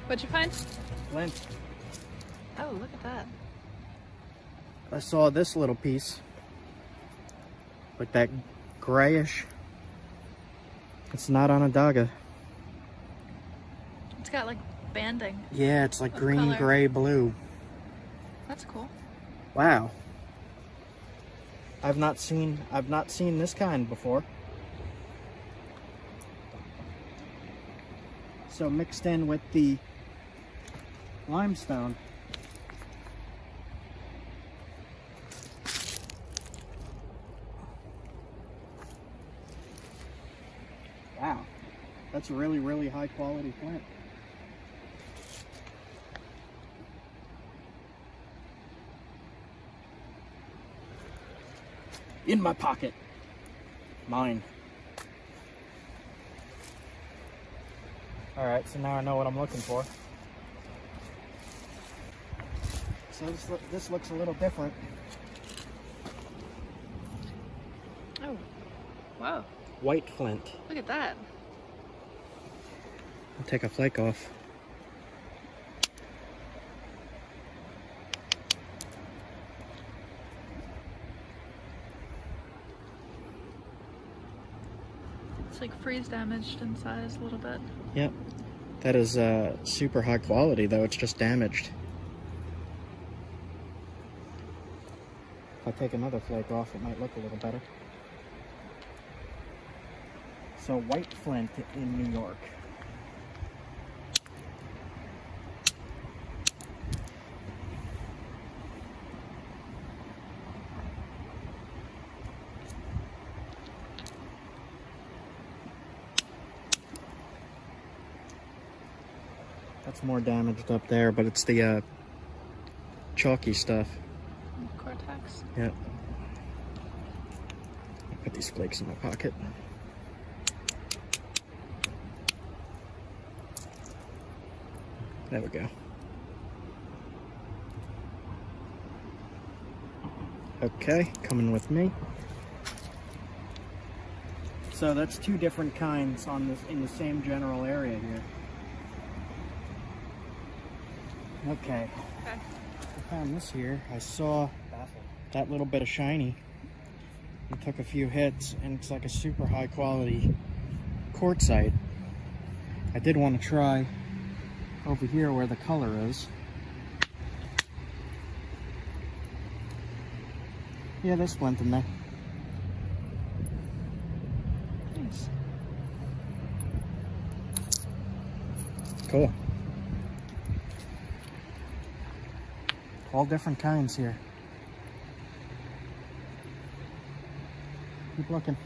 What'd you find? Flint. Oh, look at that. I saw this little piece with that grayish. It's not Onondaga. It's got like banding. Yeah, it's like green, color. gray, blue. That's cool. Wow. I've not seen this kind before. So mixed in with the limestone. Wow. That's really, really high quality flint. In my pocket. Mine. Alright, so now I know what I'm looking for. So this looks a little different. Oh, wow. White flint. Look at that. I'll take a flake off. It's like freeze damaged in size a little bit. Yep. That is super high quality, though it's just damaged. If I take another flake off, it might look a little better. So white flint in New York. That's more damaged up there, but it's the chalky stuff. Cortex. Yep. I'll put these flakes in my pocket. There we go. Okay, coming with me. So that's two different kinds on this in the same general area here. Okay. I found this here. I saw that little bit of shiny and took a few hits, and it's like a super high quality quartzite. I did want to try over here where the color is. Yeah, there's flint in there. Nice. Cool. All different kinds here. Keep looking.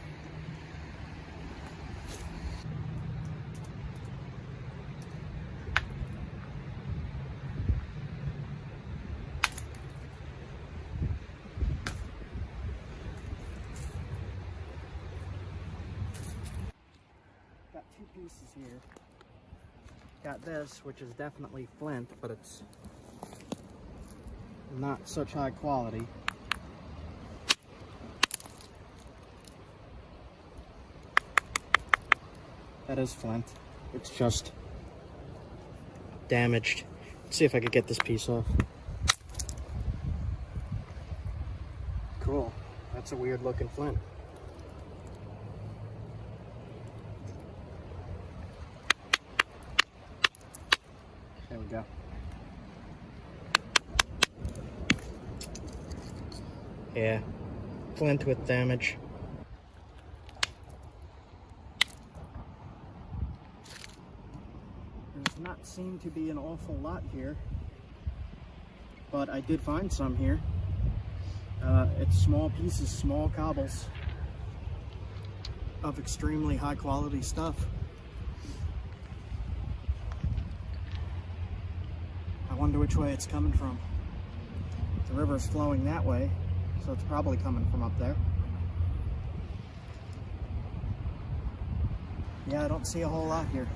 Got two pieces here. Got this, which is definitely flint, but it's not such high quality. That is flint. It's just damaged. Let's see if I could get this piece off. Cool. That's a weird looking flint. There we go. Yeah, flint with damage. There's not seem to be an awful lot here, but I did find some here. It's small pieces, small cobbles of extremely high quality stuff. I wonder which way it's coming from. The river's flowing that way, so it's probably coming from up there. Yeah, I don't see a whole lot here.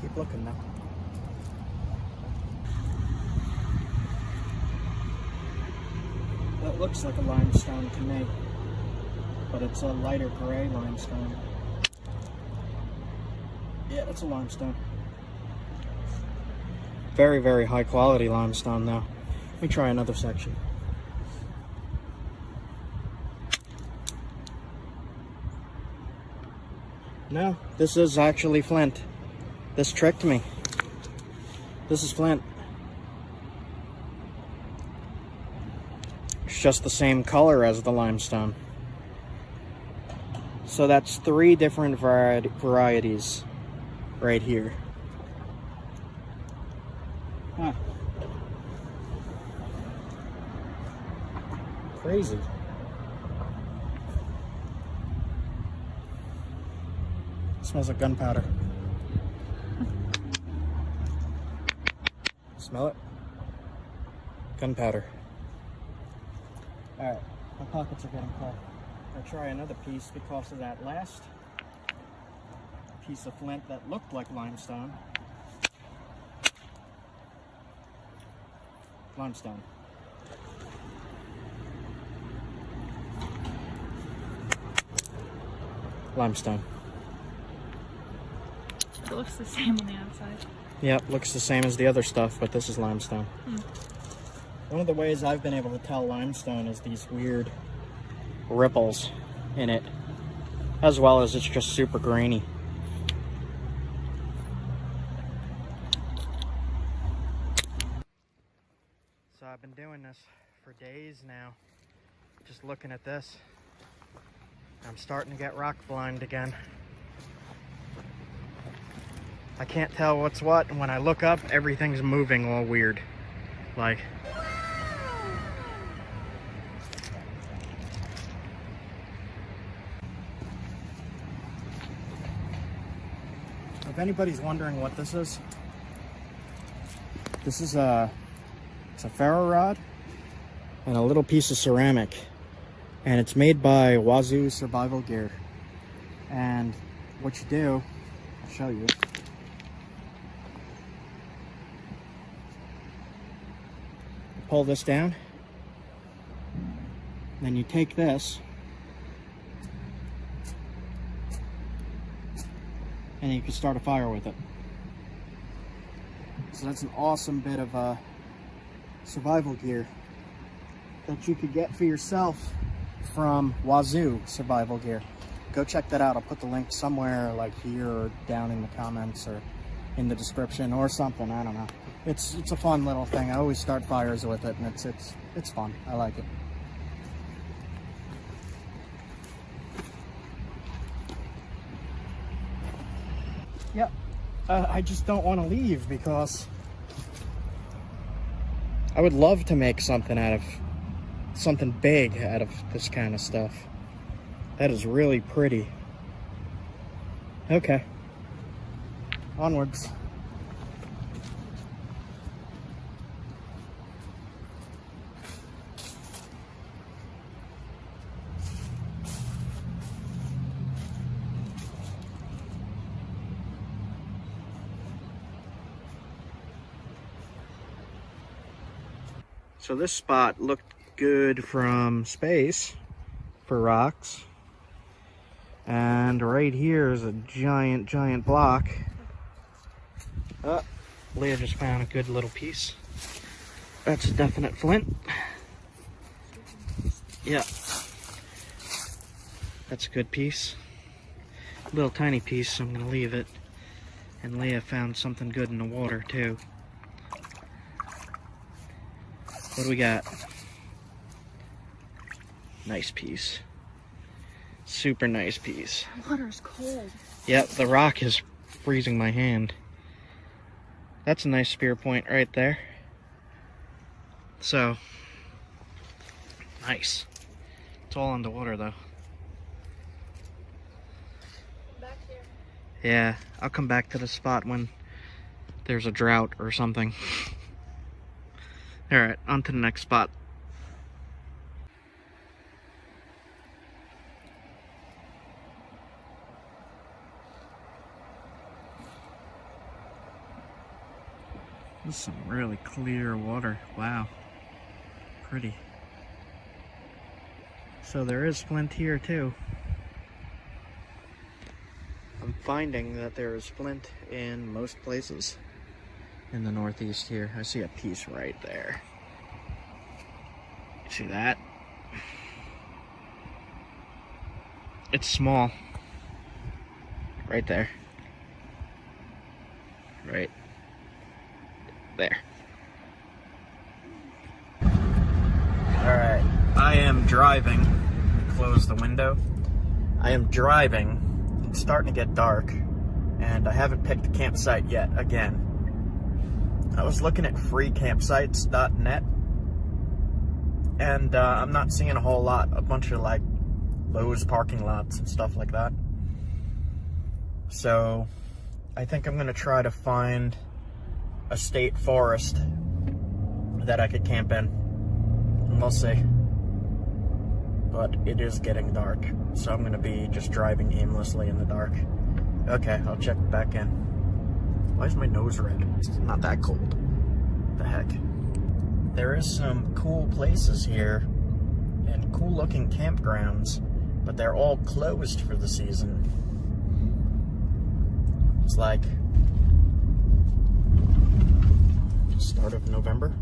Keep looking now. That looks like a limestone to me, but it's a lighter gray limestone. Yeah, that's a limestone. Very, very high quality limestone though. Let me try another section. No, this is actually flint. This tricked me. This is flint. It's just the same color as the limestone. So that's 3 different varieties right here. Huh. Crazy. Smells like gunpowder. Smell it? Gunpowder. Alright, my pockets are getting full. I'll try another piece because of that last piece of flint that looked like limestone. Limestone. Limestone. It looks the same on the outside. Yep, looks the same as the other stuff, but this is limestone. Hmm. One of the ways I've been able to tell limestone is these weird ripples in it, as well as it's just super grainy. So I've been doing this for days now, just looking at this. I'm starting to get rock blind again. I can't tell what's what, and when I look up, everything's moving all weird. Like, if anybody's wondering what this is it's a ferro rod and a little piece of ceramic, and it's made by Wazoo Survival Gear. And what you do, I'll show you. Pull this down, then you take this and you can start a fire with it. So that's an awesome bit of survival gear that you could get for yourself from Wazoo Survival Gear. Go check that out. I'll put the link somewhere, like here or down in the comments or in the description or something. I don't know. It's a fun little thing. I always start fires with it, and it's fun. I like it. Yep. I just don't want to leave because I would love to make something big out of this kind of stuff. That is really pretty. Okay. Onwards. So this spot looked good from space for rocks. And right here is a giant block. Oh, Leah just found a good little piece. That's a definite flint. Yeah. That's a good piece. Little tiny piece, so I'm gonna leave it. And Leah found something good in the water too. What do we got? Nice piece. Super nice piece. The water's cold. Yep, the rock is freezing my hand. That's a nice spear point right there. So, nice. It's all underwater though. Back here. Yeah, I'll come back to the spot when there's a drought or something. Alright, on to the next spot. This is some really clear water. Wow. Pretty. So there is flint here too. I'm finding that there is flint in most places. in the northeast here. I see a piece right there. You see that? It's small. Right there. Right there. Alright, I am driving. Close the window. I am driving. It's starting to get dark, and I haven't picked a campsite yet again. I was looking at freecampsites.net, and I'm not seeing a whole lot. A bunch of like Lowe's parking lots and stuff like that. So I think I'm going to try to find a state forest that I could camp in. And we'll see. But it is getting dark, so I'm going to be just driving aimlessly in the dark. Okay, I'll check back in. Why is my nose red? It's not that cold. The heck? There is some cool places here and cool looking campgrounds, but they're all closed for the season. It's like start of November.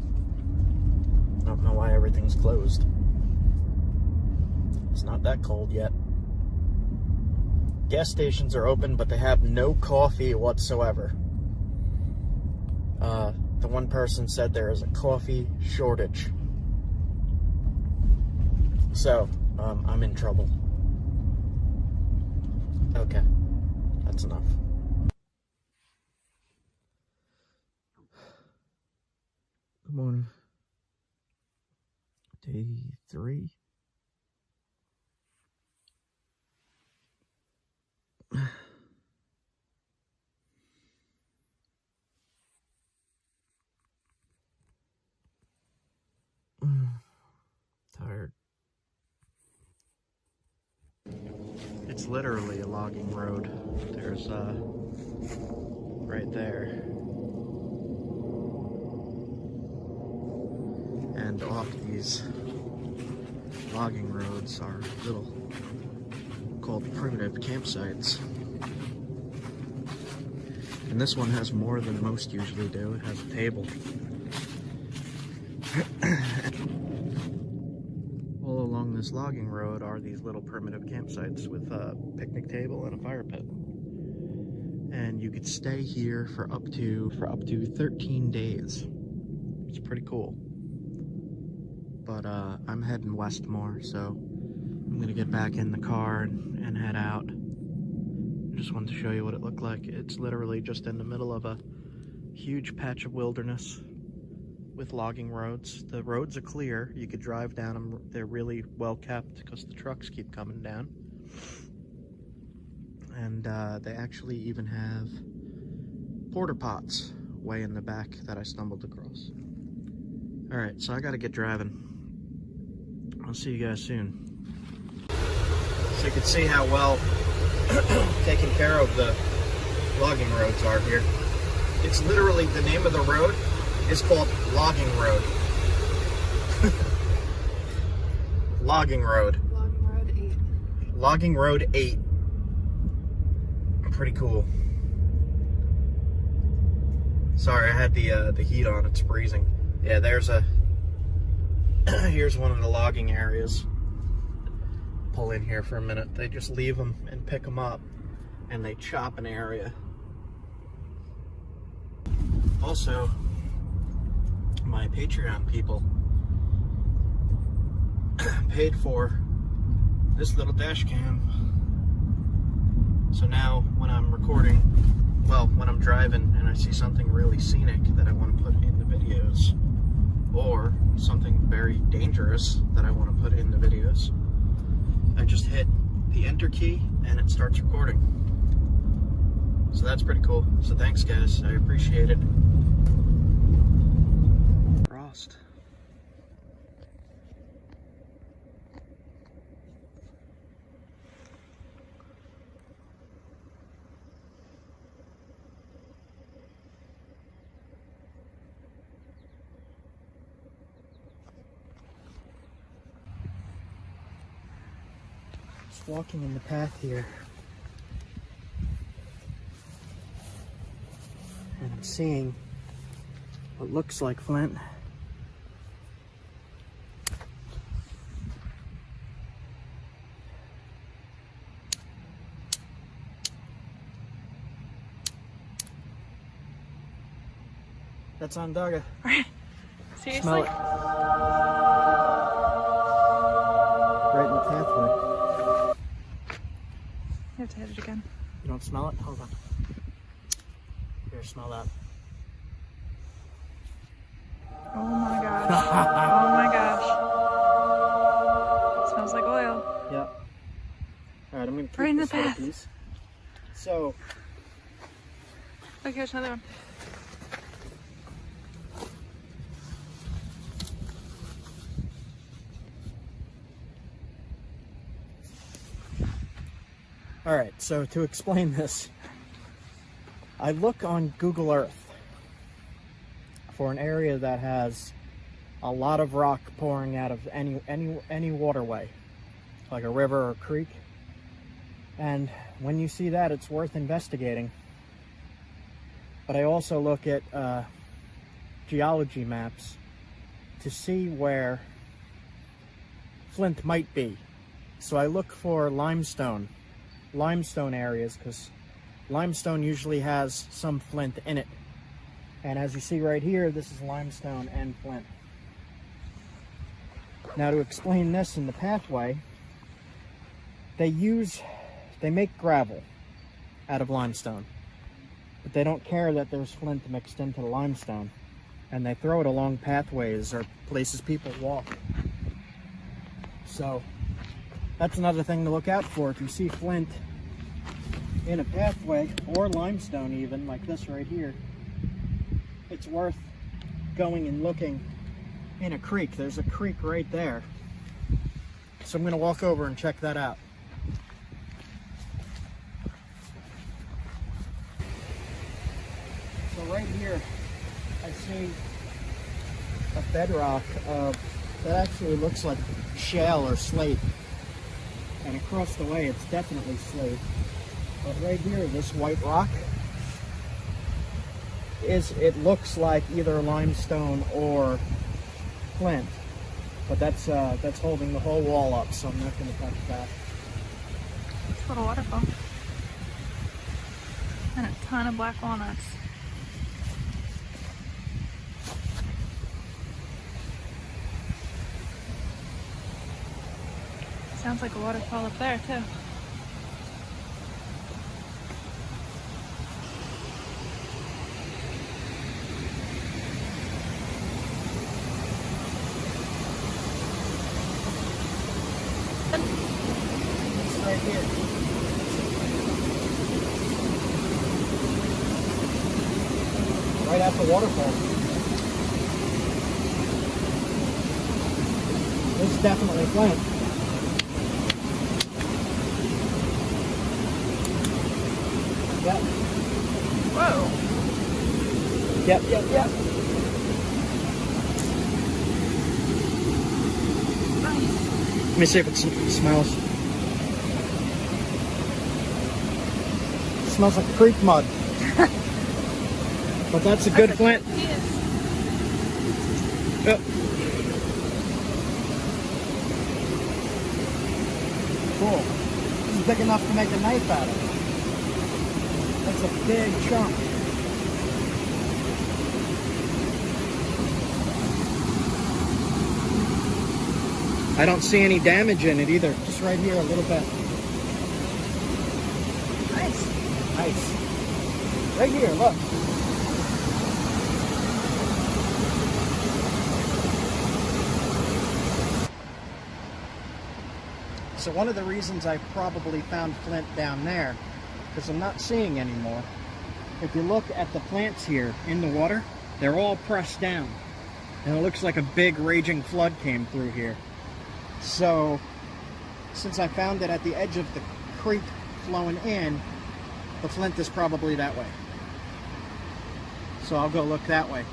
I don't know why everything's closed. It's not that cold yet. Gas stations are open, but they have no coffee whatsoever. The one person said there is a coffee shortage. So, I'm in trouble. Okay, that's enough. Good morning. Day 3. Tired. It's literally a logging road. There's right there. And off these logging roads are little called primitive campsites. And this one has more than most usually do. It has a table. All along this logging road are these little primitive campsites with a picnic table and a fire pit. And you could stay here for up to 13 days. It's pretty cool. But I'm heading west more, so I'm gonna get back in the car and head out. I just wanted to show you what it looked like. It's literally just in the middle of a huge patch of wilderness with logging roads. The roads are clear. You could drive down them. They're really well kept because the trucks keep coming down. And they actually even have porta pots way in the back that I stumbled across. All right, so I gotta get driving. I'll see you guys soon. So you can see how well taken care of the logging roads are here. It's literally, the name of the road is called Logging Road. Logging Road. Logging Road 8. Logging Road 8. Pretty cool. Sorry, I had the heat on. It's freezing. Yeah, there's a here's one of the logging areas. Pull in here for a minute. They just leave them and pick them up, and they chop an area. Also, my Patreon people paid for this little dash cam. So now when I'm recording, well, when I'm driving and I see something really scenic that I want to put in the videos, or something very dangerous that I want to put in the videos, I just hit the enter key and it starts recording. So that's pretty cool. So thanks guys, I appreciate it. Frost. Walking in the path here, and I'm seeing what looks like flint. That's Ondaga. Seriously? Smell it. Right in the pathway. You have to hit it again. You don't smell it? Hold on. Here, smell that. Oh my gosh. Oh my gosh. It smells like oil. Yep. Alright, I'm gonna keep Right in the this little path. piece. So, Look, here's another one. alright, so to explain this, I look on Google Earth for an area that has a lot of rock pouring out of any waterway, like a river or creek. And when you see that, it's worth investigating. But I also look at geology maps to see where flint might be. So I look for limestone areas, because limestone usually has some flint in it. And as you see right here, this is limestone and flint. Now, to explain this in the pathway, they make gravel out of limestone, but they don't care that there's flint mixed into the limestone, and they throw it along pathways or places people walk. So that's another thing to look out for. If you see flint in a pathway, or limestone even, like this right here, it's worth going and looking in a creek. There's a creek right there. So I'm going to walk over and check that out. So right here, I see a bedrock that actually looks like shale or slate. And across the way, it's definitely slate. But right here, this white rock, it looks like either limestone or flint. But that's holding the whole wall up, so I'm not going to touch that. It's a little waterfall. And a ton of black walnuts. Sounds like a waterfall up there too. It's right here. Right at the waterfall. This is definitely flint. Yep. Whoa. Yep. Nice. Let me see if it smells. It smells like creek mud. But that's a good flint. Yes. Yep. Cool. This is big enough to make a knife out of. That's a big chunk. I don't see any damage in it either. Just right here a little bit. Nice. Nice. Right here, look. So one of the reasons I probably found flint down there, because I'm not seeing anymore. If you look at the plants here in the water, they're all pressed down. And it looks like a big raging flood came through here. So, since I found it at the edge of the creek flowing in, the flint is probably that way. So I'll go look that way.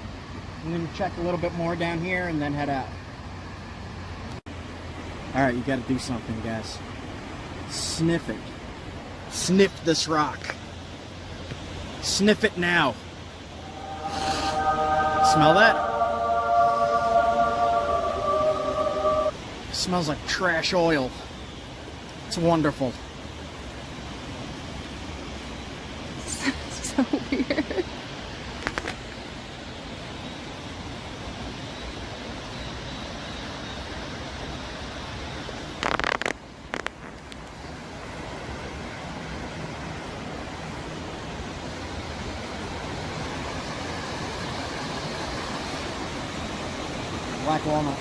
I'm going to check a little bit more down here and then head out. Alright, you got to do something, guys. Sniff it. Sniff this rock. Sniff it now. Smell that? It smells like trash oil. It's wonderful. So weird. Black walnut.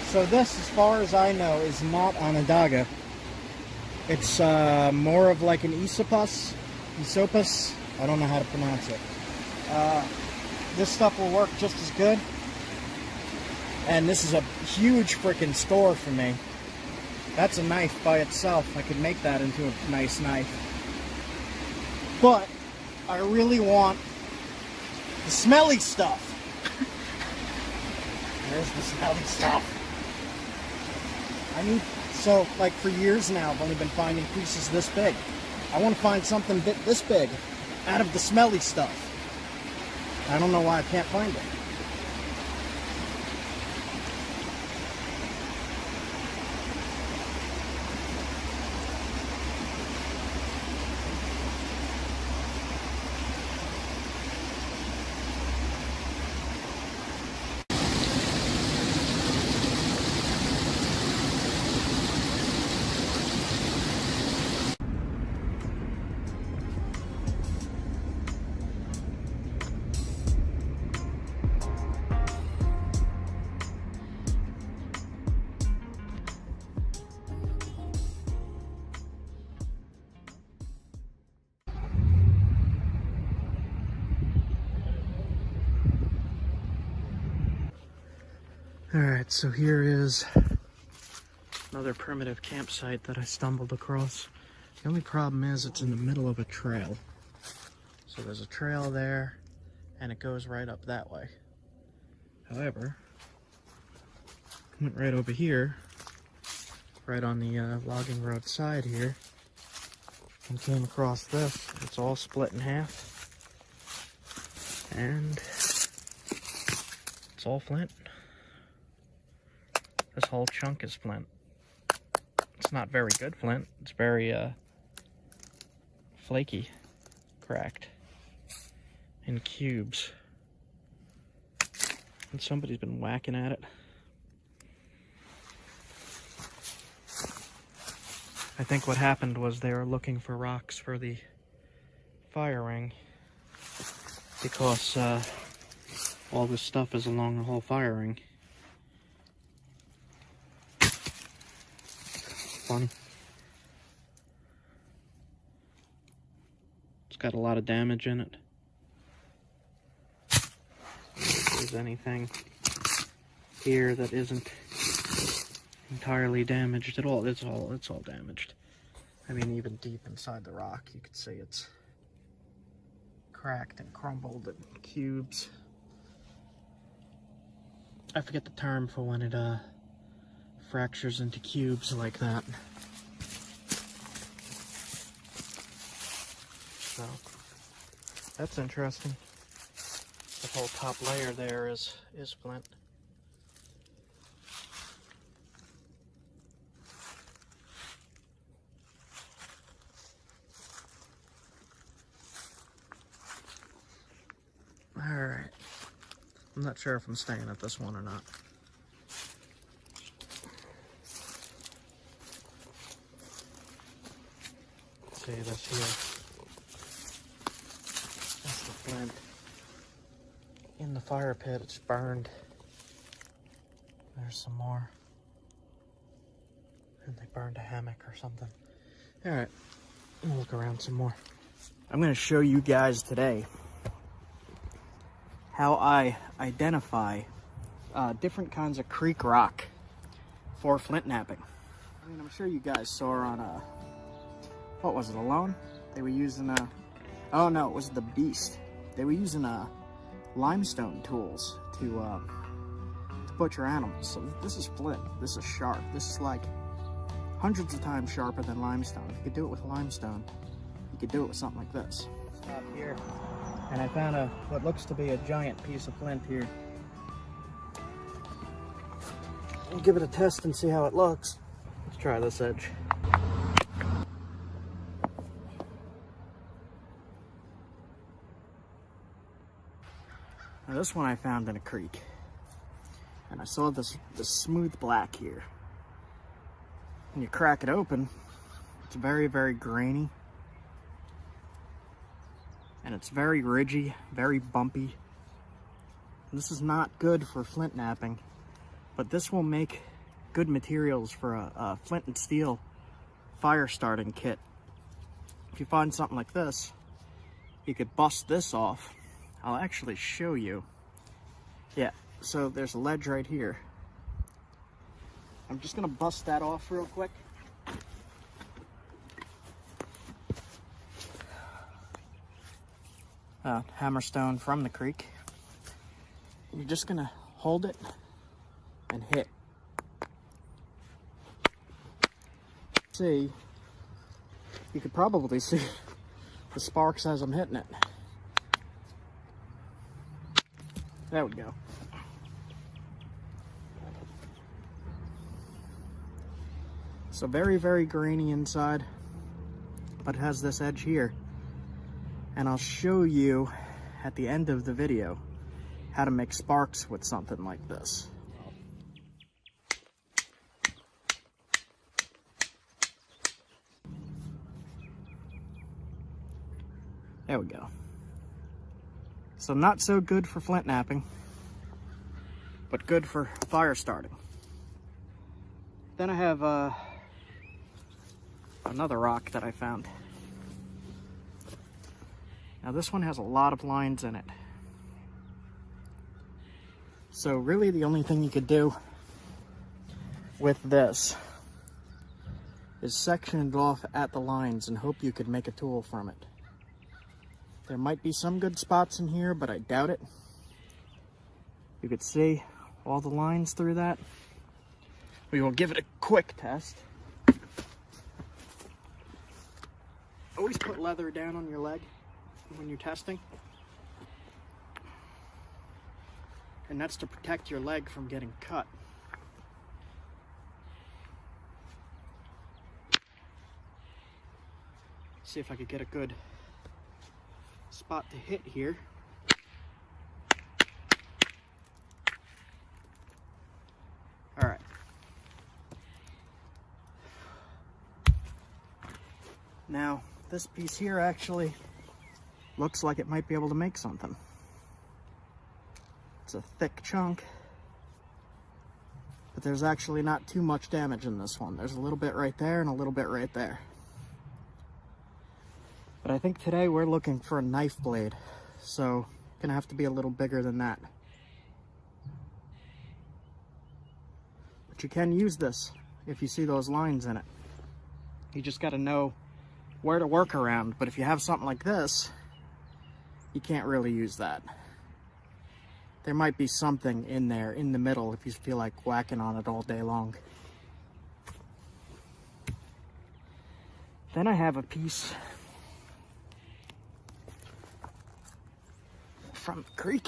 So this, as far as I know, is not Onondaga. It's more of like an esopus. I don't know how to pronounce it. This stuff will work just as good. And this is a huge freaking store for me. That's a knife by itself. I could make that into a nice knife. But I really want the smelly stuff. There's the smelly stuff. So like for years now, I've only been finding pieces this big. I want to find something this big out of the smelly stuff. I don't know why I can't find it. Alright, so here is another primitive campsite that I stumbled across. The only problem is it's in the middle of a trail. So there's a trail there, and it goes right up that way. However, I went right over here, right on the logging road side here, and came across this. It's all split in half, and it's all flint. This whole chunk is flint. It's not very good flint. It's very flaky, cracked, in cubes. And somebody's been whacking at it. I think what happened was they were looking for rocks for the fire ring, because all this stuff is along the whole fire ring. Funny. It's got a lot of damage in it. If there's anything here that isn't entirely damaged at all, it's all damaged. I mean, even deep inside the rock, you could see it's cracked and crumbled in cubes. I forget the term for when it fractures into cubes like that. So that's interesting. The whole top layer there is flint. All right. I'm not sure if I'm staying at this one or not. See this here. That's the flint. In the fire pit, it's burned. There's some more. And they burned a hammock or something. Alright, we'll look around some more. I'm going to show you guys today how I identify different kinds of creek rock for flintknapping. I mean, I'm sure you guys saw on what was it, Alone? They were using oh no, it was the Beast. they were using limestone tools to butcher animals. So this is flint. This is sharp. This is like hundreds of times sharper than limestone. If you could do it with limestone, you could do it with something like this. Stop here, and I found what looks to be a giant piece of flint here. We'll give it a test and see how it looks. Let's try this edge. Now this one I found in a creek, and I saw this smooth black here. When you crack it open, it's very, very grainy, and it's very ridgy, very bumpy. This is not good for flint knapping, but this will make good materials for a flint and steel fire starting kit. If you find something like this, you could bust this off. I'll actually show you. Yeah, so there's a ledge right here. I'm just gonna bust that off real quick. Hammerstone from the creek. You're just gonna hold it and hit. See, you could probably see the sparks as I'm hitting it. There we go. So very, very grainy inside, but it has this edge here. And I'll show you at the end of the video how to make sparks with something like this. There we go. So not so good for flint knapping, but good for fire starting. Then I have another rock that I found. Now this one has a lot of lines in it. So really the only thing you could do with this is section it off at the lines and hope you could make a tool from it. There might be some good spots in here, but I doubt it. You could see all the lines through that. We will give it a quick test. Always put leather down on your leg when you're testing. And that's to protect your leg from getting cut. See if I could get a good spot to hit here. All right. Now, this piece here actually looks like it might be able to make something. It's a thick chunk, but there's actually not too much damage in this one. There's a little bit right there and a little bit right there. But I think today we're looking for a knife blade, so gonna have to be a little bigger than that. But you can use this if you see those lines in it. You just gotta know where to work around, but if you have something like this, you can't really use that. There might be something in there in the middle if you feel like whacking on it all day long. Then I have a piece from the creek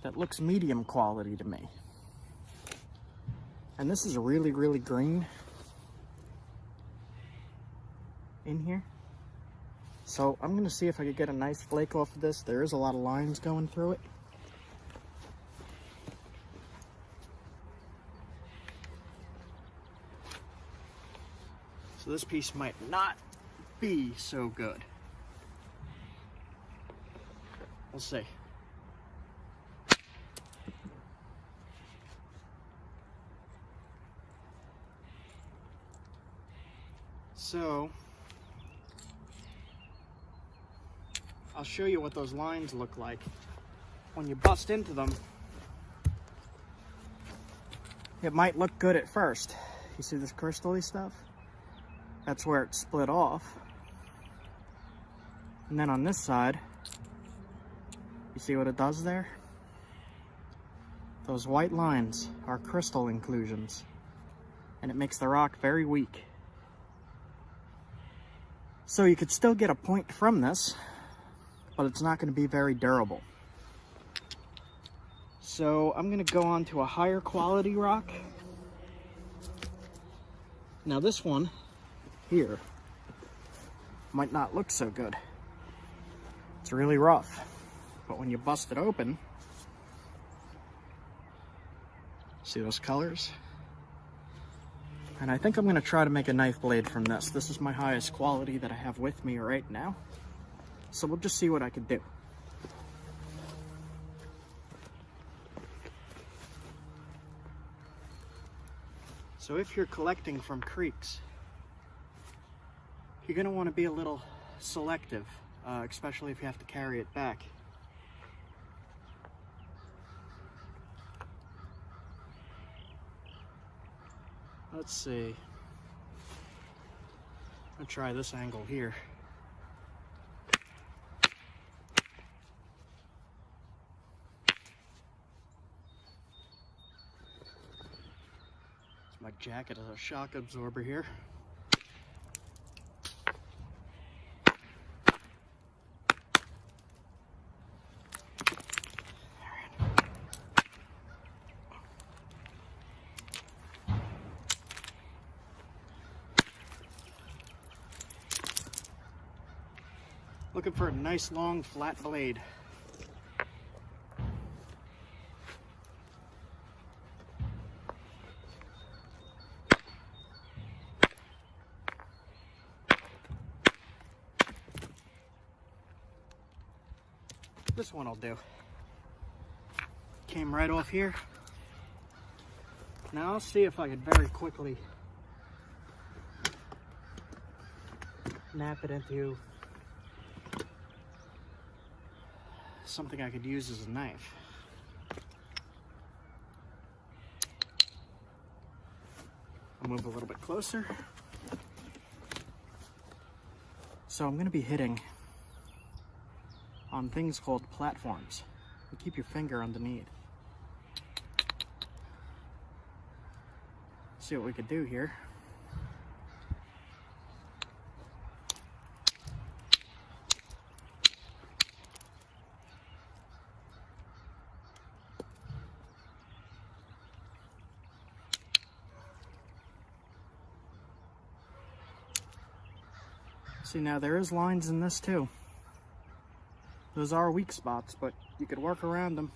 that looks medium quality to me. And this is really, really green in here. So I'm gonna see if I could get a nice flake off of this. There is a lot of lines going through it. So this piece might not be so good. We'll see. So, I'll show you what those lines look like. When you bust into them, it might look good at first. You see this crystal-y stuff? That's where it split off. And then on this side, You see what it does there? Those white lines are crystal inclusions, and it makes the rock very weak. So you could still get a point from this, but it's not going to be very durable. So I'm going to go on to a higher quality rock. Now this one here might not look so good. It's really rough, but when you bust it open, see those colors? And I think I'm going to try to make a knife blade from this. This is my highest quality that I have with me right now. So we'll just see what I can do. So if you're collecting from creeks, you're going to want to be a little selective, especially if you have to carry it back. Let's see. I'll try this angle here. My jacket has a shock absorber here. Looking for a nice long flat blade. This one will do. Came right off here. Now I'll see if I can very quickly nap it into something I could use as a knife. I'll move a little bit closer. So I'm going to be hitting on things called platforms. You keep your finger underneath. See what we could do here. See, now there is lines in this too. Those are weak spots, but you could work around them.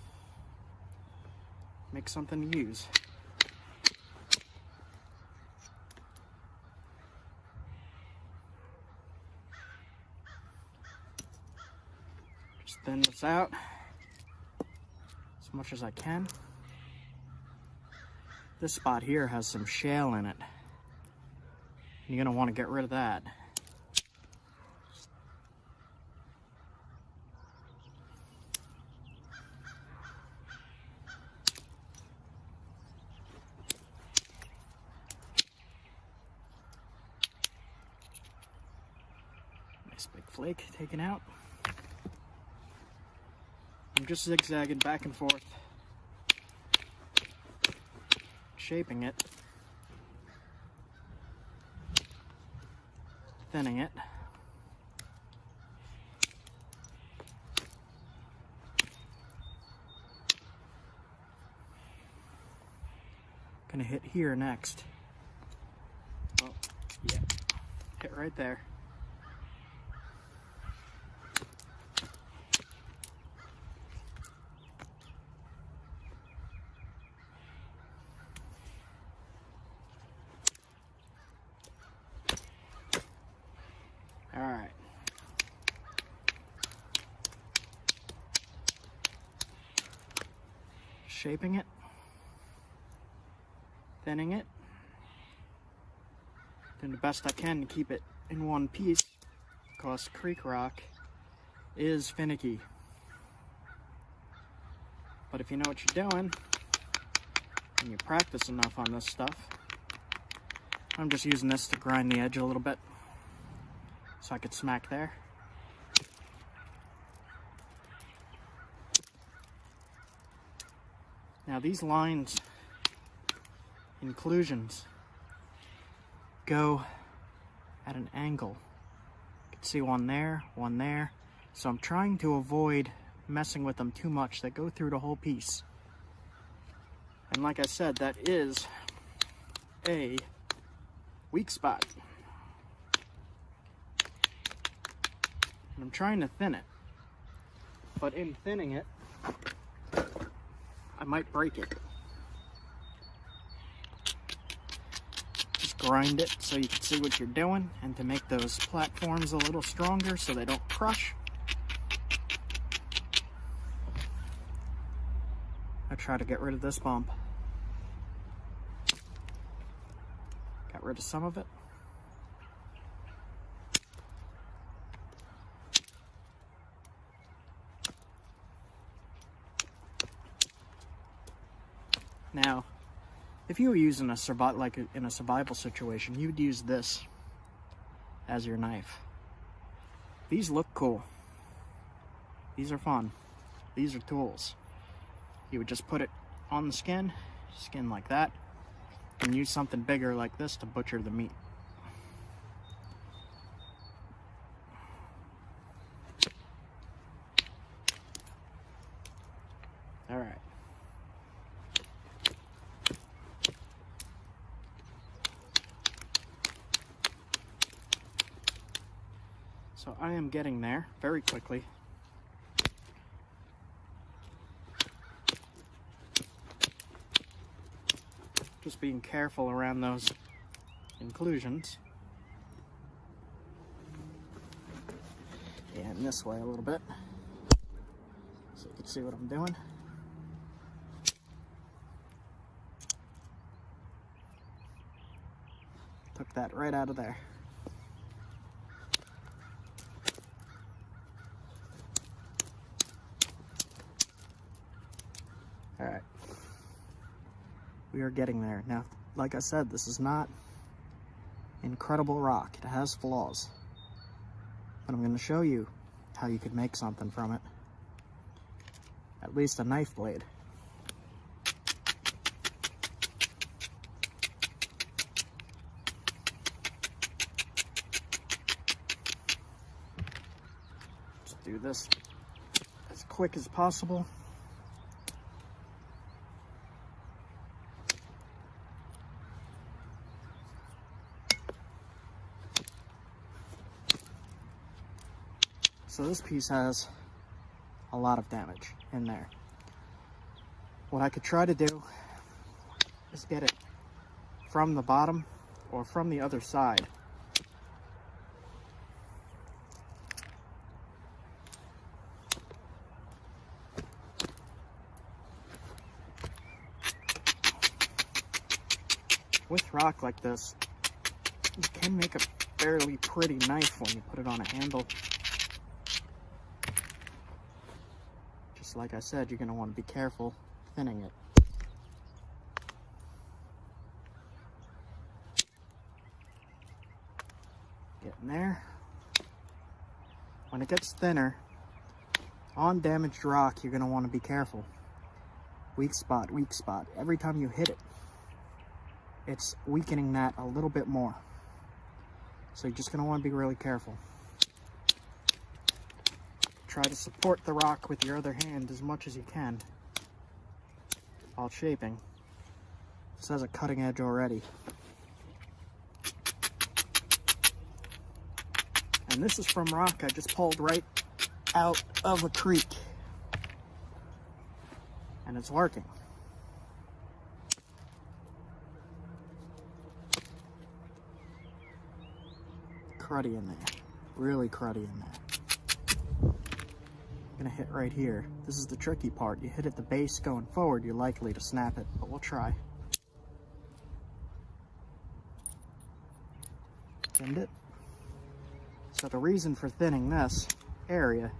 Make something to use. Just thin this out as much as I can. This spot here has some shale in it. You're going to want to get rid of that. Big flake taken out. I'm just zigzagging back and forth, shaping it, thinning it, gonna hit here next. Oh, yeah, hit right there. All right. Shaping it, thinning it, doing the best I can to keep it in one piece, because creek rock is finicky. But if you know what you're doing, and you practice enough on this stuff, I'm just using this to grind the edge a little bit, so I could smack there. Now these lines, inclusions, go at an angle. You can see one there, one there. So I'm trying to avoid messing with them too much. That go through the whole piece. And like I said, that is a weak spot. And I'm trying to thin it. But in thinning it, I might break it. Just grind it so you can see what you're doing, and to make those platforms a little stronger so they don't crush. I try to get rid of this bump. Got rid of some of it. Now, if you were using in a survival situation, you'd use this as your knife. These look cool. These are fun. These are tools. You would just put it on the skin like that, and use something bigger like this to butcher the meat. All right. So I am getting there very quickly. Just being careful around those inclusions. And this way a little bit, so you can see what I'm doing. Took that right out of there. All right. We are getting there. Now, like I said, this is not incredible rock. It has flaws. But I'm going to show you how you could make something from it. At least a knife blade. Just do this as quick as possible. So this piece has a lot of damage in there. What I could try to do is get it from the bottom or from the other side. With rock like this, you can make a fairly pretty knife when you put it on a handle. Just like I said, you're going to want to be careful thinning it. Getting there. When it gets thinner, on damaged rock, you're going to want to be careful. Weak spot, weak spot. Every time you hit it, it's weakening that a little bit more. So you're just going to want to be really careful. Try to support the rock with your other hand as much as you can while shaping. This has a cutting edge already. And this is from rock I just pulled right out of a creek. And it's working. Cruddy in there. Really cruddy in there. Gonna hit right here. This is the tricky part. You hit at the base going forward, you're likely to snap it, but we'll try. Thinned it. So the reason for thinning this area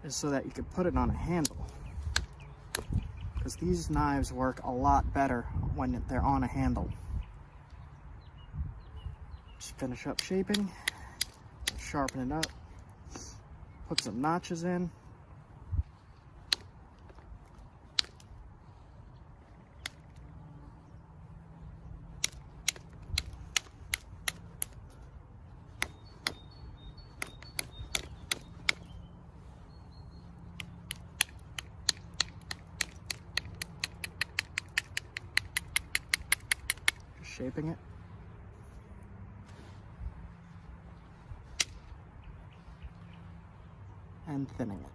is so that you can put it on a handle. Because these knives work a lot better when they're on a handle. Just finish up shaping, sharpen it up. Put some notches in. shaping it. And thinning it.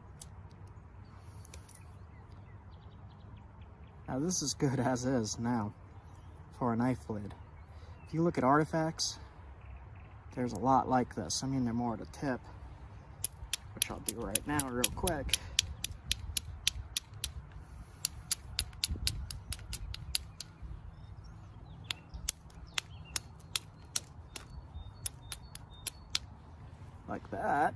Now this is good as is now for a knife blade. If you look at artifacts, there's a lot like this. I mean, they're more at a tip, which I'll do right now real quick. Like that.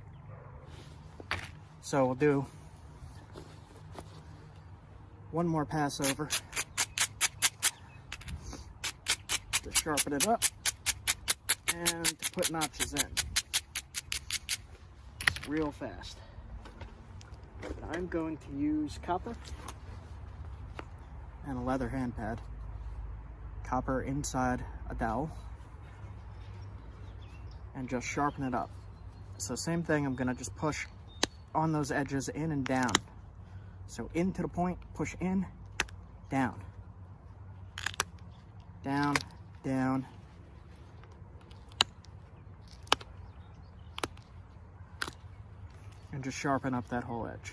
So we'll do one more pass over to sharpen it up and to put notches in. It's real fast. I'm going to use copper and a leather hand pad. Copper inside a dowel and just sharpen it up. So same thing, I'm gonna just push on those edges in and down. So into the point, push in, down, down, down, and just sharpen up that whole edge.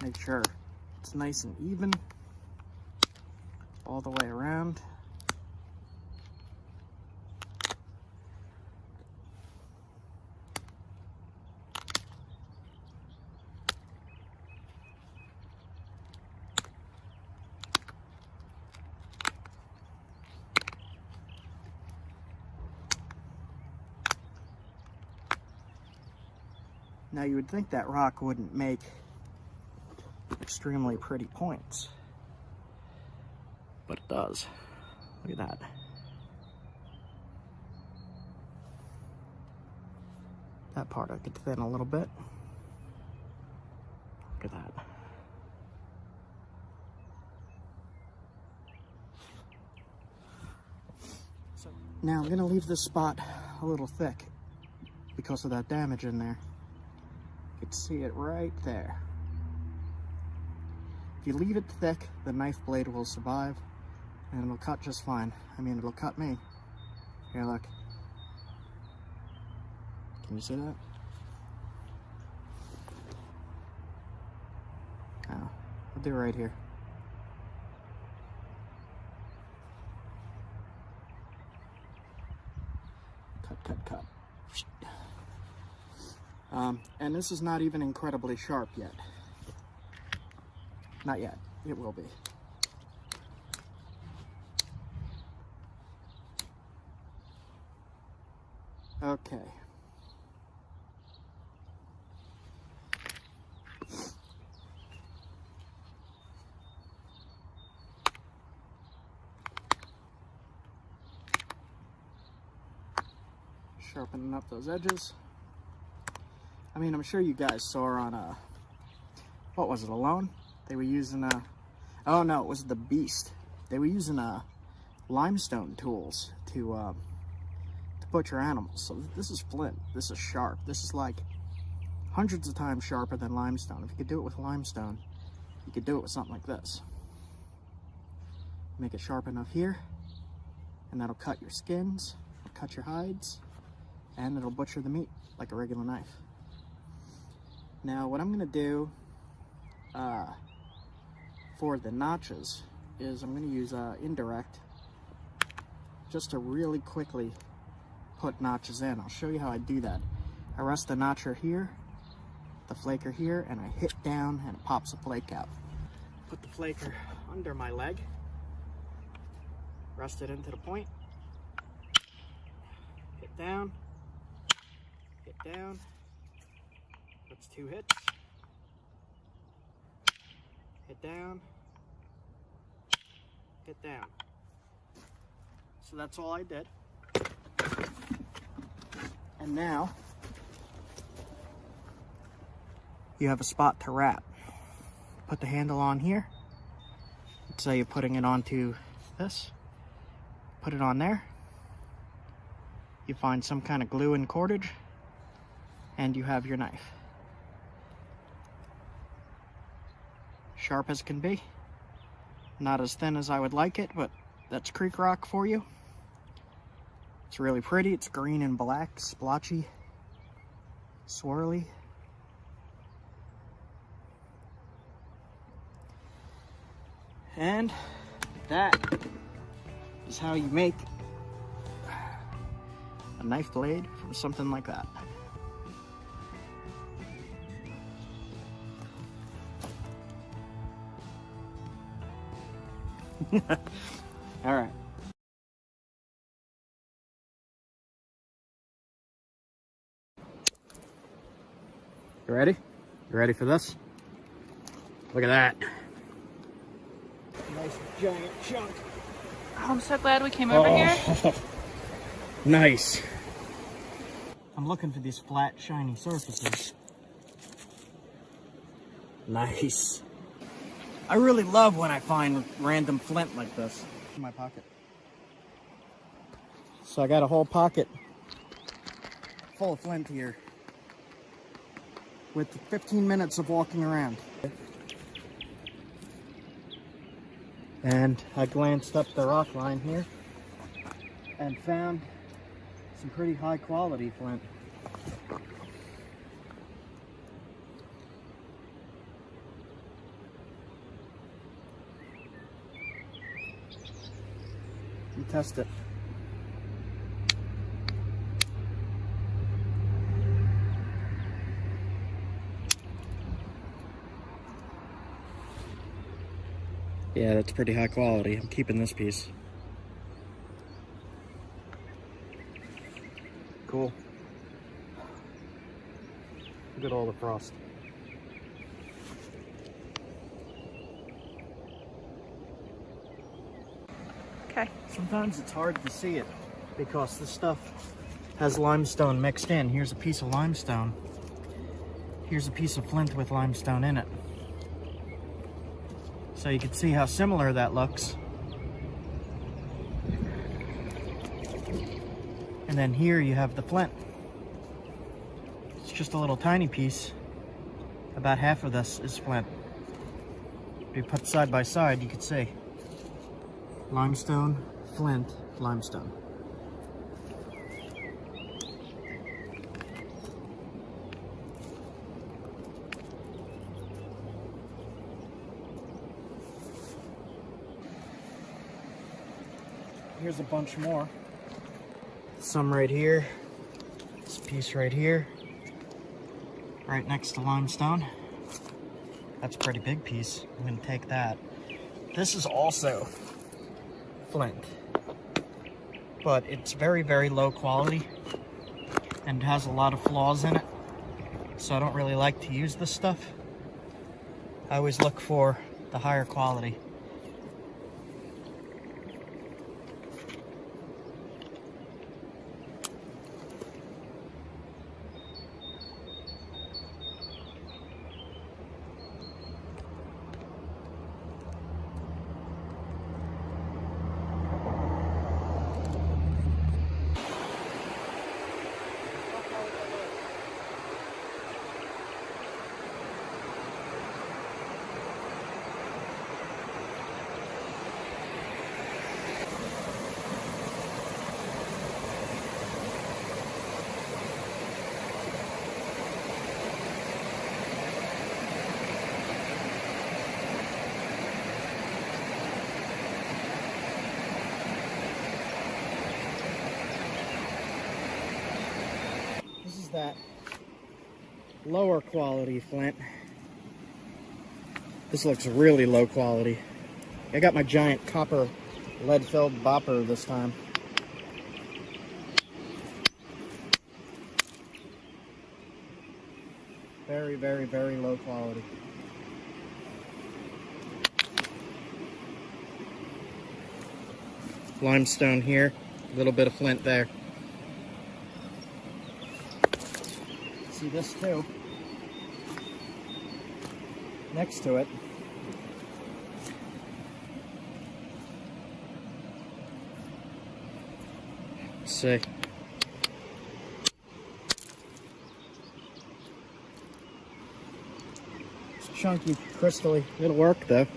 Make sure it's nice and even all the way around. Now you would think that rock wouldn't make extremely pretty points, but it does. Look at that. That part I could thin a little bit. Look at that. So now I'm gonna leave this spot a little thick because of that damage in there. You can see it right there. If you leave it thick, the knife blade will survive and it'll cut just fine. I mean, it'll cut me. Here, look. Can you see that? Oh, I'll do it right here. Cut, cut, cut. And this is not even incredibly sharp yet. Not yet. It will be. Okay. Sharpening up those edges. I mean, I'm sure you guys saw on what was it, Alone? They were using oh no, it was the Beast. They were using limestone tools to butcher animals. So this is flint. This is sharp. This is like hundreds of times sharper than limestone. If you could do it with limestone, you could do it with something like this. Make it sharp enough here, and that'll cut your skins, it'll cut your hides, and it'll butcher the meat like a regular knife. Now what I'm gonna do for the notches is I'm gonna use indirect just to really quickly put notches in. I'll show you how I do that. I rest the notcher here, the flaker here, and I hit down and it pops the flake out. Put the flaker under my leg, rest it into the point, hit down, that's 2 hits, hit down, hit down. So that's all I did. And now you have a spot to wrap. Put the handle on here. Let's say you're putting it onto this. Put it on there. You find some kind of glue and cordage, and you have your knife. Sharp as can be. Not as thin as I would like it, but that's creek rock for you. It's really pretty. It's green and black, splotchy, swirly. And that is how you make a knife blade from something like that. All right. You ready? You ready for this? Look at that. Nice giant chunk. Oh, I'm so glad we came over here. Nice. I'm looking for these flat, shiny surfaces. Nice. I really love when I find random flint like this in my pocket. So I got a whole pocket full of flint here with 15 minutes of walking around. And I glanced up the rock line here and found some pretty high quality flint. Let me test it. Yeah, that's pretty high quality. I'm keeping this piece. Cool. Look at all the frost. Okay. Sometimes it's hard to see it because this stuff has limestone mixed in. Here's a piece of limestone. Here's a piece of flint with limestone in it. So you can see how similar that looks. And then here you have the flint. It's just a little tiny piece. About half of this is flint. If you put side by side, you can see. Limestone, flint, limestone. Here's a bunch more. Some right here. This piece right here. Right next to limestone. That's a pretty big piece. I'm gonna take that. This is also flint, but it's very, very low quality and has a lot of flaws in it. So I don't really like to use this stuff. I always look for the higher quality. This is that lower quality flint. This looks really low quality. I got my giant copper lead-filled bopper this time. Very, very, very low quality. Limestone here, a little bit of flint there. See this too. Next to it. Let's see. It's chunky, crystally. It'll work though.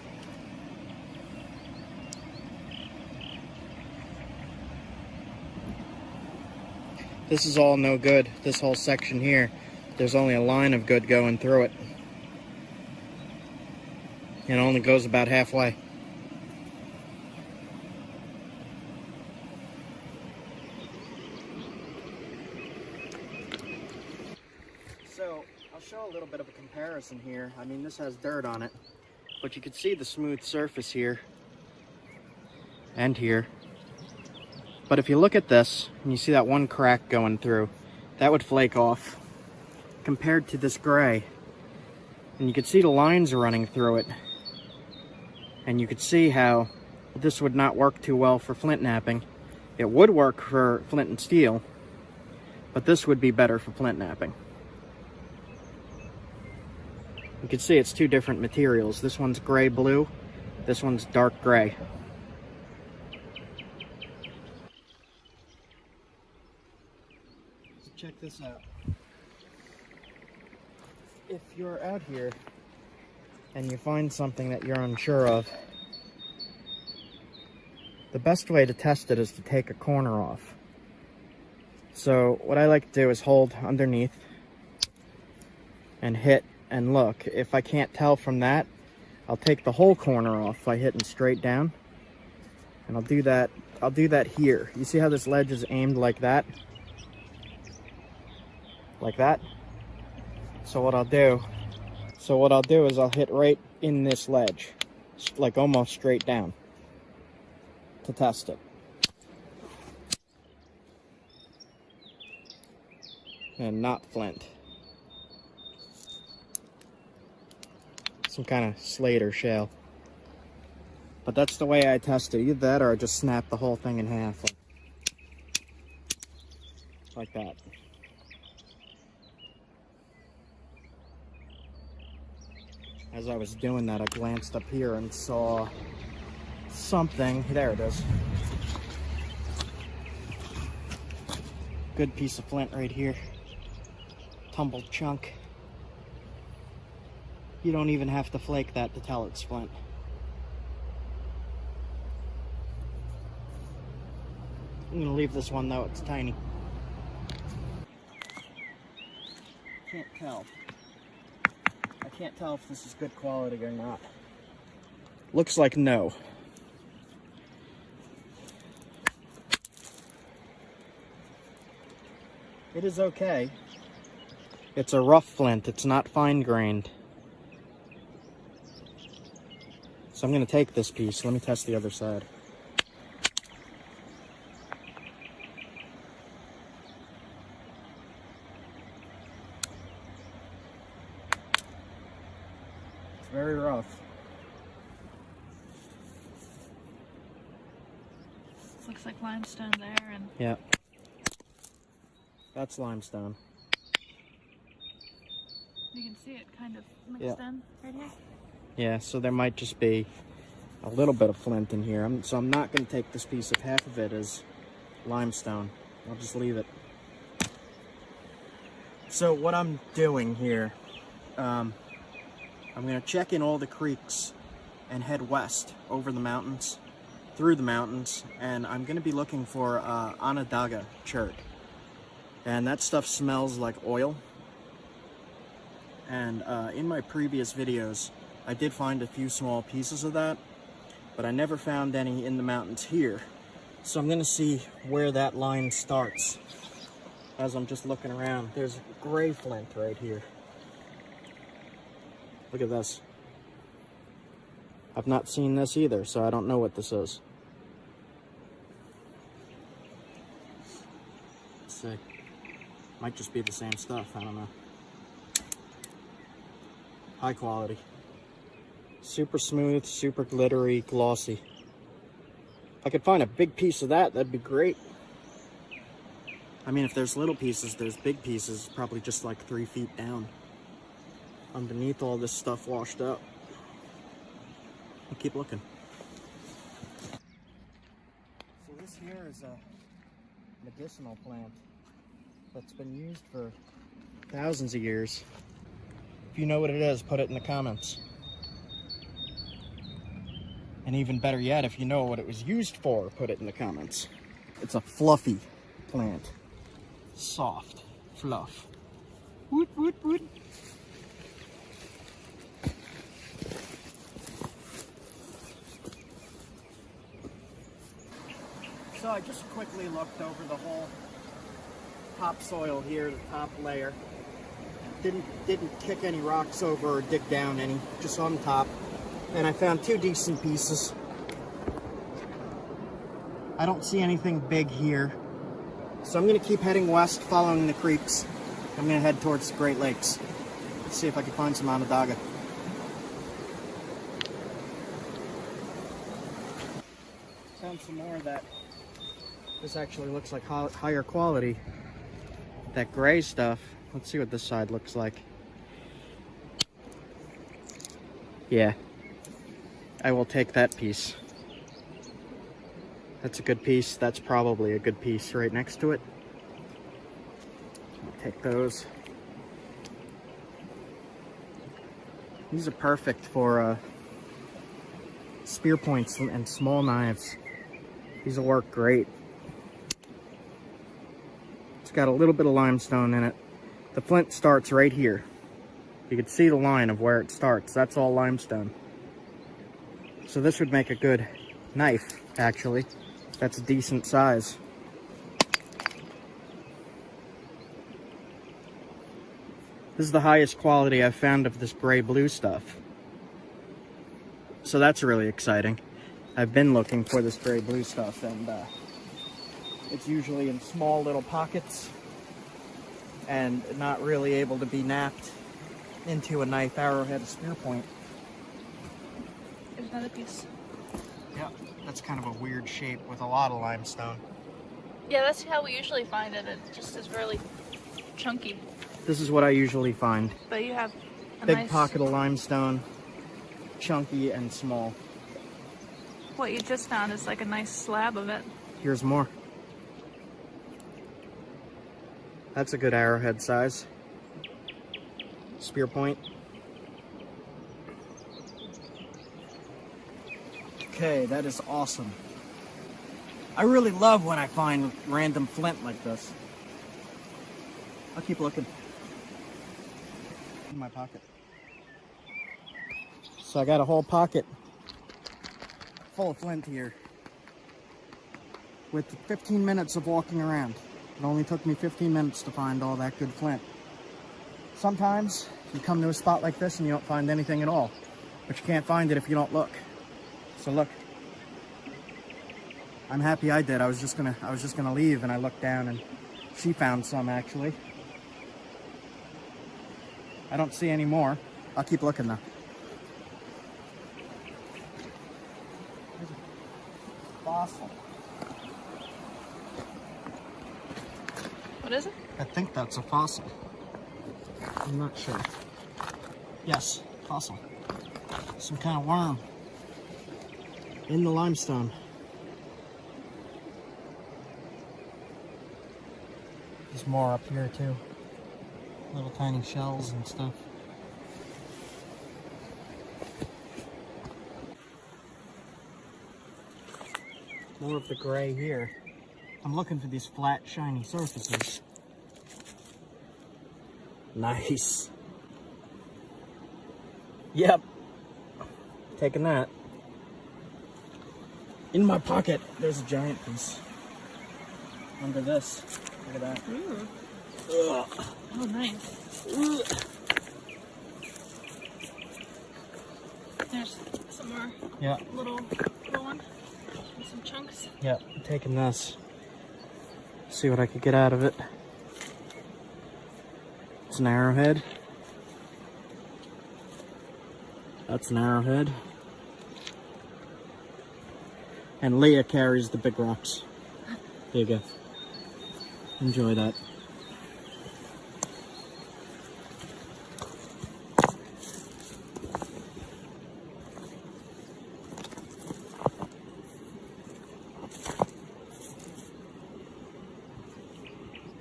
This is all no good. This whole section here, there's only a line of good going through it. It only goes about halfway. So, I'll show a little bit of a comparison here. I mean, this has dirt on it, but you can see the smooth surface here and here. But if you look at this, and you see that one crack going through, that would flake off compared to this gray. And you can see the lines running through it. And you could see how this would not work too well for flint knapping. It would work for flint and steel, but this would be better for flint knapping. You can see it's two different materials. This one's gray-blue, this one's dark gray. So check this out. If you're out here and you find something that you're unsure of, the best way to test it is to take a corner off. So what I like to do is hold underneath and hit and look. If I can't tell from that, I'll take the whole corner off by hitting straight down. And I'll do that here. You see how this ledge is aimed like that? Like that? So what I'll do is I'll hit right in this ledge, like almost straight down, to test it. And not flint. Some kind of slate or shale. But that's the way I test it. Either that or I just snap the whole thing in half. Like that. As I was doing that, I glanced up here and saw something. There it is. Good piece of flint right here. Tumbled chunk. You don't even have to flake that to tell it's flint. I'm gonna leave this one though, it's tiny. Can't tell. I can't tell if this is good quality or not. Looks like no. It is okay. It's a rough flint, it's not fine-grained. So I'm going to take this piece. Let me test the other side. It's very rough. Looks like limestone there, and yeah, that's limestone. you can see it kind of mixed in right here. Yeah, so there might just be a little bit of flint in here. So I'm not going to take this piece. Of half of it as limestone. I'll just leave it. So what I'm doing here, I'm going to check in all the creeks and head west over the mountains, through the mountains, and I'm going to be looking for Onondaga chert. And that stuff smells like oil. And in my previous videos, I did find a few small pieces of that, but I never found any in the mountains here. So I'm going to see where that line starts as I'm just looking around. There's gray flint right here. Look at this. I've not seen this either, so I don't know what this is. Let's see. Might just be the same stuff, I don't know. High quality. Super smooth, super glittery, glossy. If I could find a big piece of that, that'd be great. I mean, if there's little pieces, there's big pieces, probably just like 3 feet down. Underneath all this stuff washed up. I'll keep looking. So this here is a medicinal plant that's been used for thousands of years. If you know what it is, put it in the comments. And even better yet, if you know what it was used for, put it in the comments. It's a fluffy plant. Soft fluff. Woot, woot, woot. So I just quickly looked over the whole topsoil here, the top layer. Didn't kick any rocks over or dig down any, just on top. And I found 2 decent pieces. I don't see anything big here. So I'm gonna keep heading west, following the creeks. I'm gonna head towards the Great Lakes. See if I can find some Onondaga. Found some more that this actually looks like higher quality. That gray stuff. Let's see what this side looks like. Yeah, I will take that piece. That's a good piece. That's probably a good piece right next to it. I'll take those. These are perfect for spear points and small knives. These will work great. It's got a little bit of limestone in it. The flint starts right here. You can see the line of where it starts. That's all limestone. So this would make a good knife, actually. That's a decent size. This is the highest quality I've found of this gray-blue stuff. So that's really exciting. I've been looking for this gray-blue stuff, and it's usually in small little pockets and not really able to be napped into a knife, arrowhead, a spear point. There's another piece. Yeah, that's kind of a weird shape with a lot of limestone. Yeah, that's how we usually find it. It just is really chunky. This is what I usually find. But you have a big nice pocket of limestone, chunky and small. What you just found is like a nice slab of it. Here's more. That's a good arrowhead size. Spear point. Okay, that is awesome. I really love when I find random flint like this. I'll keep looking. In my pocket. So I got a whole pocket full of flint here. With 15 minutes of walking around. It only took me 15 minutes to find all that good flint. Sometimes you come to a spot like this and you don't find anything at all. But you can't find it if you don't look. So look. I'm happy I did. I was just gonna leave, and I looked down and she found some actually. I don't see any more. I'll keep looking though. There's a fossil. What is it? I think that's a fossil. I'm not sure. Yes, fossil. Some kind of worm in the limestone. There's more up here too. Little tiny shells and stuff. More of the gray here. I'm looking for these flat, shiny surfaces. Nice. Yep. Taking that. In my pocket, there's a giant piece. Under this. Look at that. Ooh. Ugh. Oh, nice. Ugh. There's some more. Yeah. Little one. And some chunks. Yeah, I'm taking this. See what I could get out of it. It's an arrowhead. That's an arrowhead. And Leah carries the big rocks. There you go. Enjoy that.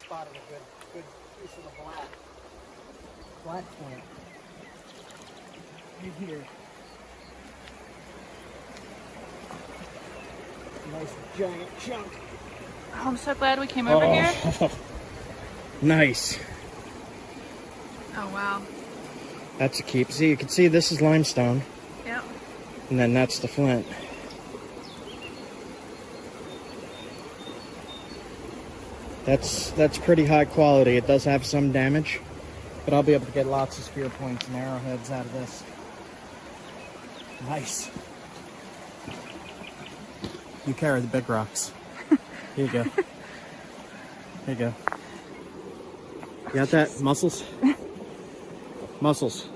Spotted a good piece of the black plant. right here. Nice giant chunk. Oh, I'm so glad we came over here. Nice. Oh, wow. That's a keep. See, you can see this is limestone. Yep. And then that's the flint. That's pretty high quality. It does have some damage, but I'll be able to get lots of spear points and arrowheads out of this. Nice. You carry the big rocks. Here you go. Here you go. You got that? Muscles? Muscles.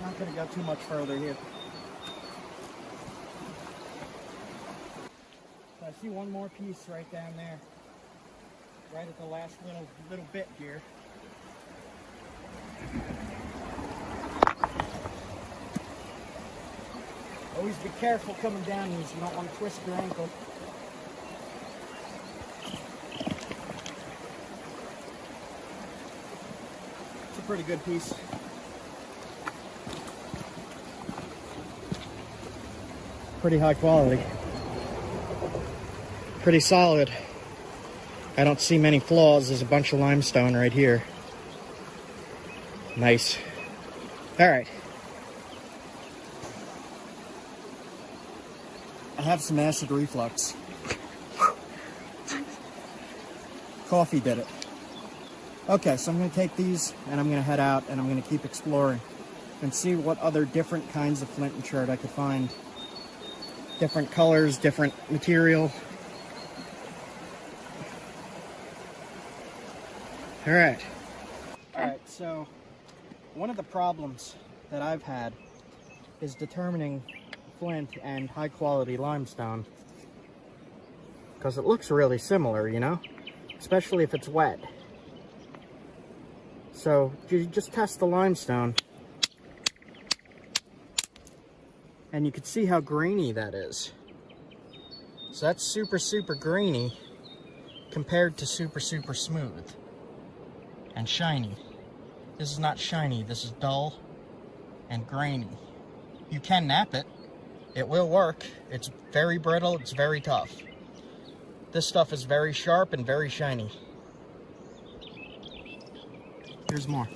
Not gonna go too much further here. So I see one more piece right down there. Right at the last little bit here. Always be careful coming down these. You don't want to twist your ankle. It's a pretty good piece. Pretty high quality. Pretty solid. I don't see many flaws. There's a bunch of limestone right here. Nice. All right. I have some acid reflux. Coffee did it. Okay, so I'm going to take these and I'm going to head out and I'm going to keep exploring and see what other different kinds of flint and chert I could find. Different colors, different material. All right, so one of the problems that I've had is determining flint and high quality limestone, because it looks really similar, you know, especially if it's wet. So you just test the limestone and you can see how grainy that is. So that's super grainy compared to super smooth and shiny. This is not shiny, this is dull and grainy. You can nap it. It will work. It's very brittle, it's very tough. This stuff is very sharp and very shiny. Here's more.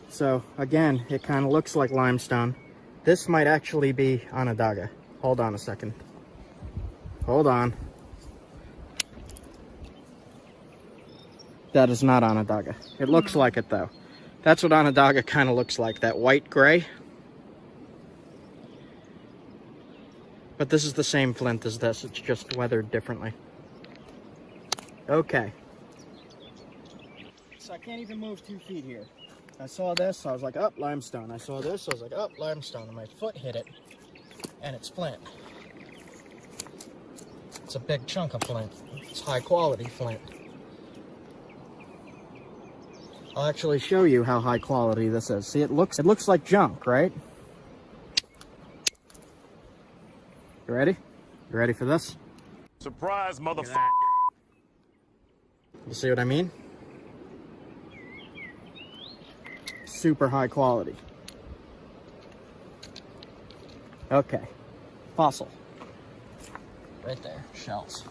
So again, it kind of looks like limestone. This might actually be Onondaga. Hold on a second. Hold on. That is not Onondaga. It looks like it though. That's what Onondaga kind of looks like, that white gray. But this is the same flint as this, it's just weathered differently. Okay. So I can't even move 2 feet here. I saw this, I was like, oh, limestone. I saw this, I was like, oh, limestone. And my foot hit it, and it's flint. It's a big chunk of flint. It's high quality flint. I'll actually show you how high quality this is. See, it looks like junk, right? You ready? You ready for this? Surprise, motherfucker. You see what I mean? Super high quality. Okay. Fossil. Right there. Shells.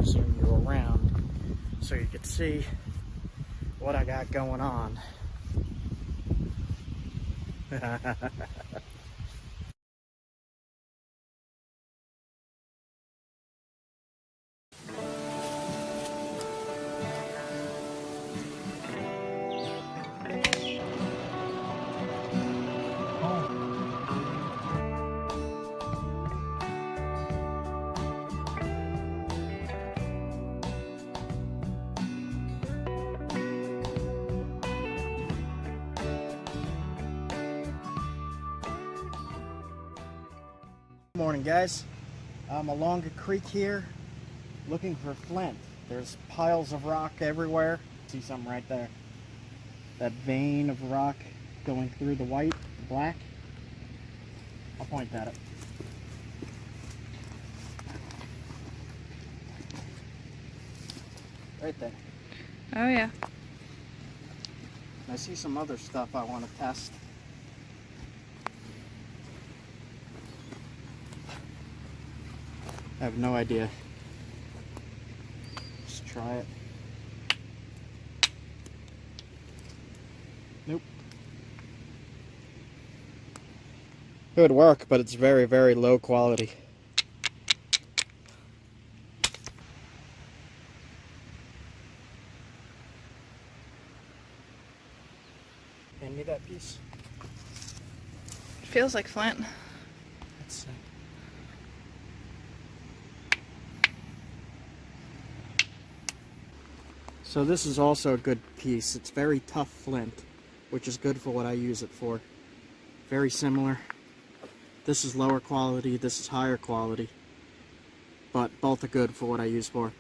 Zoom you around so you can see what I got going on. Morning, guys. I'm along a creek here looking for flint. There's piles of rock everywhere. See something right there, that vein of rock going through the white, the black. I'll point that at it. Right there. Oh yeah. I see some other stuff I want to test. I have no idea. Let's try it. Nope. It would work, but it's very, very low quality. Hand me that piece. Feels like flint. Let's see. So this is also a good piece. It's very tough flint, which is good for what I use it for. Very similar. This is lower quality, this is higher quality, but both are good for what I use for.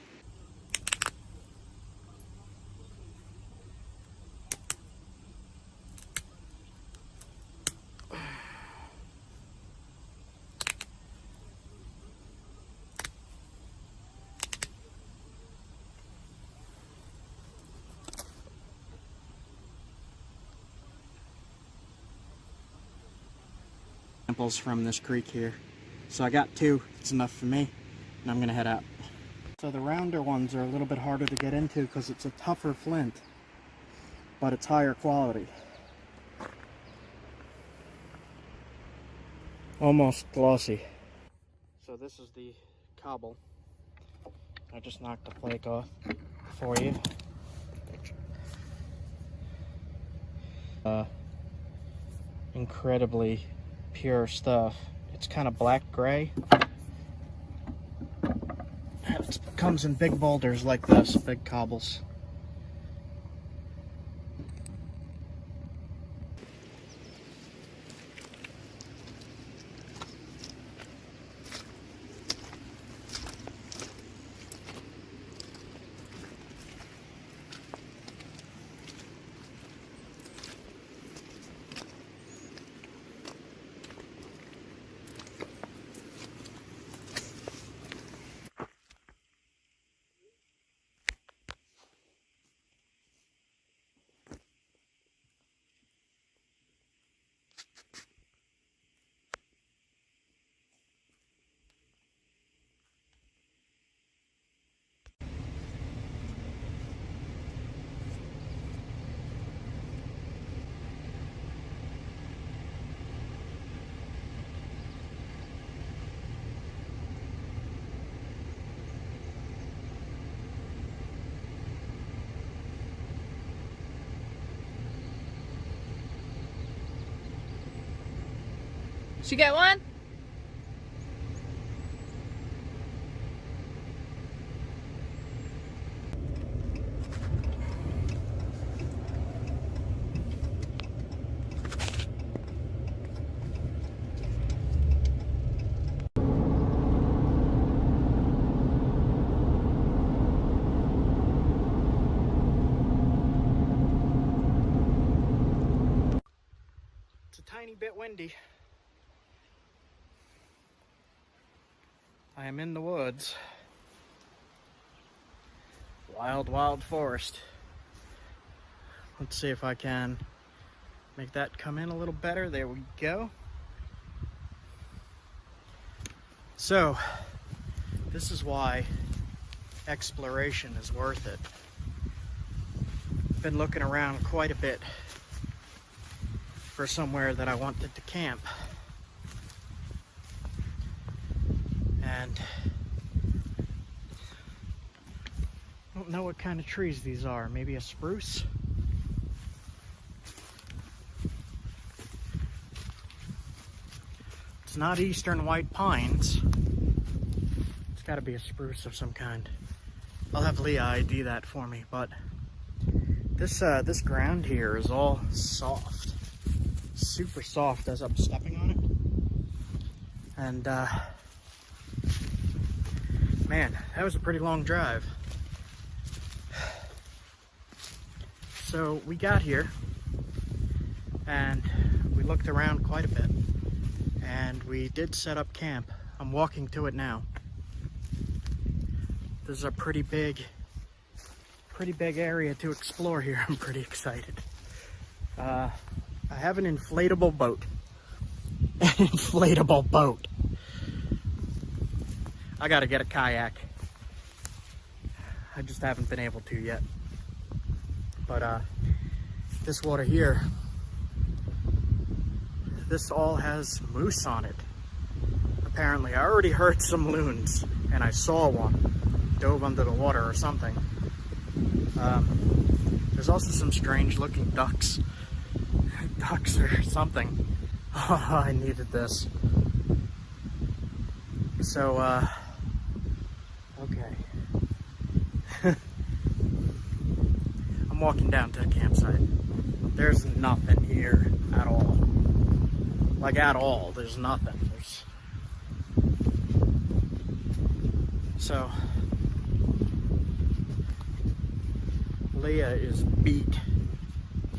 Samples from this creek here. So I got 2, it's enough for me, and I'm gonna head out. So the rounder ones are a little bit harder to get into because it's a tougher flint, but it's higher quality. Almost glossy. So this is the cobble. I just knocked the flake off for you. Incredibly pure stuff. It's kind of black-gray. It comes in big boulders like this, big cobbles. Did you get one? It's a tiny bit windy. I am in the woods. Wild, wild forest. Let's see if I can make that come in a little better. There we go. So, this is why exploration is worth it. Been looking around quite a bit for somewhere that I wanted to camp. And I don't know what kind of trees these are. Maybe a spruce? It's not eastern white pines. It's got to be a spruce of some kind. I'll have Leah ID that for me, but this ground here is all soft. Super soft as I'm stepping on it. And man, that was a pretty long drive. So we got here and we looked around quite a bit and we did set up camp. I'm walking to it now. This is a pretty big area to explore here. I'm pretty excited. I have an inflatable boat. An inflatable boat. I gotta get a kayak. I just haven't been able to yet. But this water here, this all has moose on it. Apparently, I already heard some loons, and I saw one. Dove under the water or something. There's also some strange looking ducks. Ducks or something. Oh, I needed this. So, okay. I'm walking down to the campsite. There's nothing here at all. Like at all, there's nothing. So, Leah is beat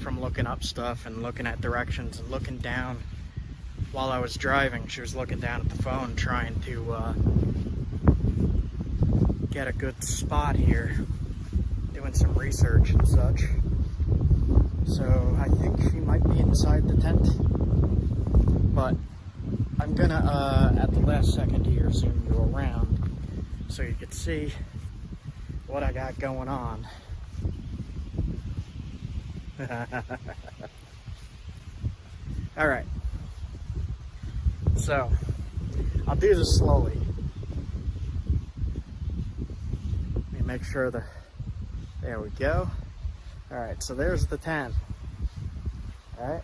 from looking up stuff and looking at directions and looking down. While I was driving, she was looking down at the phone trying to get a good spot here, doing some research and such. So I think she might be inside the tent, but I'm gonna at the last second here zoom you around so you can see what I got going on. All right. So, I'll do this slowly. Let me make sure there we go. All right, so there's the tent. Alright.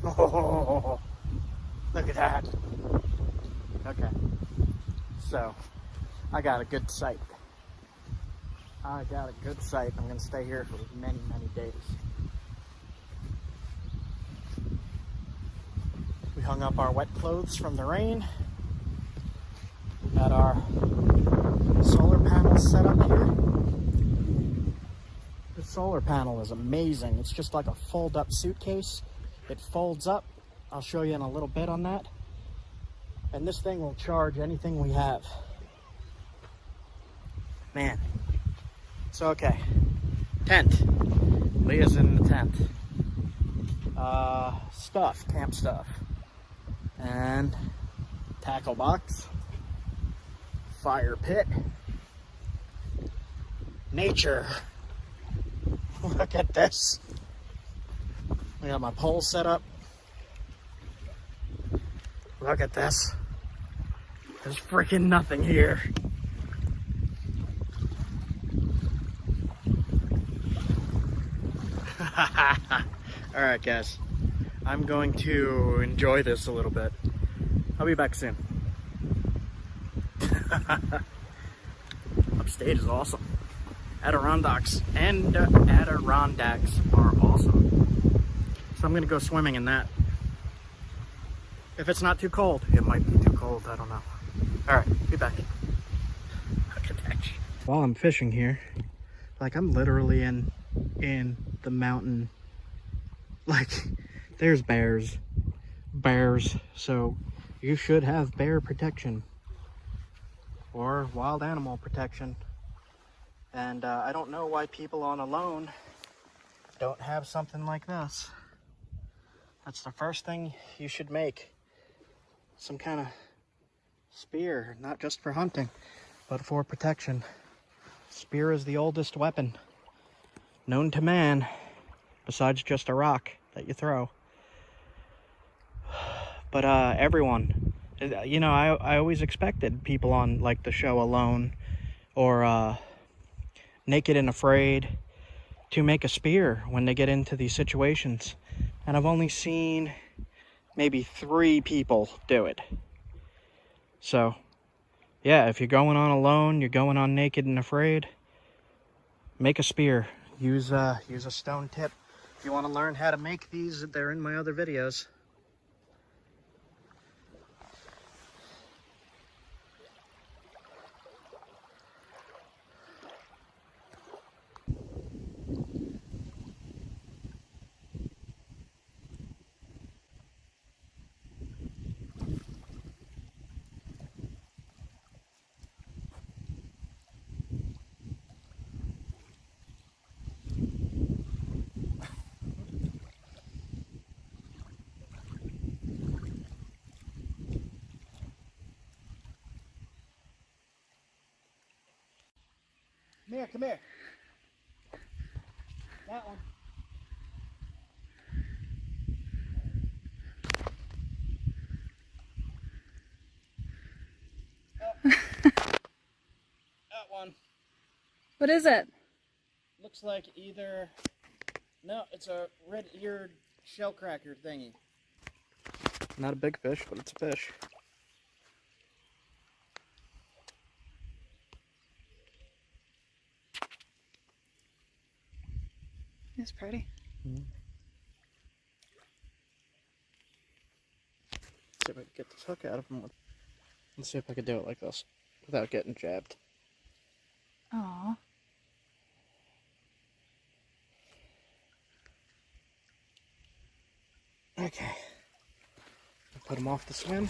Oh, look at that. Okay. So, I got a good sight. I'm going to stay here for many, many days. We hung up our wet clothes from the rain. We got our solar panels set up here. The solar panel is amazing. It's just like a fold-up suitcase. It folds up. I'll show you in a little bit on that. And this thing will charge anything we have. Man. So, okay. Tent. Leah's in the tent. Stuff. Camp stuff. And tackle box. Fire pit. Nature. Look at this. I got my pole set up. Look at this. There's freaking nothing here. Alright guys, I'm going to enjoy this a little bit. I'll be back soon. Upstate is awesome. Adirondacks are awesome. So I'm gonna go swimming in that. If it's not too cold. It might be too cold, I don't know. Alright, be back. Look at that shit. While I'm fishing here, like I'm literally in the mountain. Like, there's bears. So you should have bear protection. Or wild animal protection. And I don't know why people on alone don't have something like this. That's the first thing you should make. Some kind of spear, not just for hunting, but for protection. Spear is the oldest weapon known to man, besides just a rock that you throw. But everyone, you know, I always expected people on like the show Alone or Naked and Afraid to make a spear when they get into these situations. And I've only seen maybe 3 people do it. So, yeah, if you're going on Alone, you're going on Naked and Afraid, make a spear. Use a stone tip. If you want to learn how to make these, they're in my other videos. Come here. That one. That one. What is it? Looks like either... No, it's a red-eared shellcracker thingy. Not a big fish, but it's a fish. It's pretty. Mm-hmm. See if I can get this hook out of him. Let's see if I can do it like this without getting jabbed. Aww. Okay. I'll put him off the swim.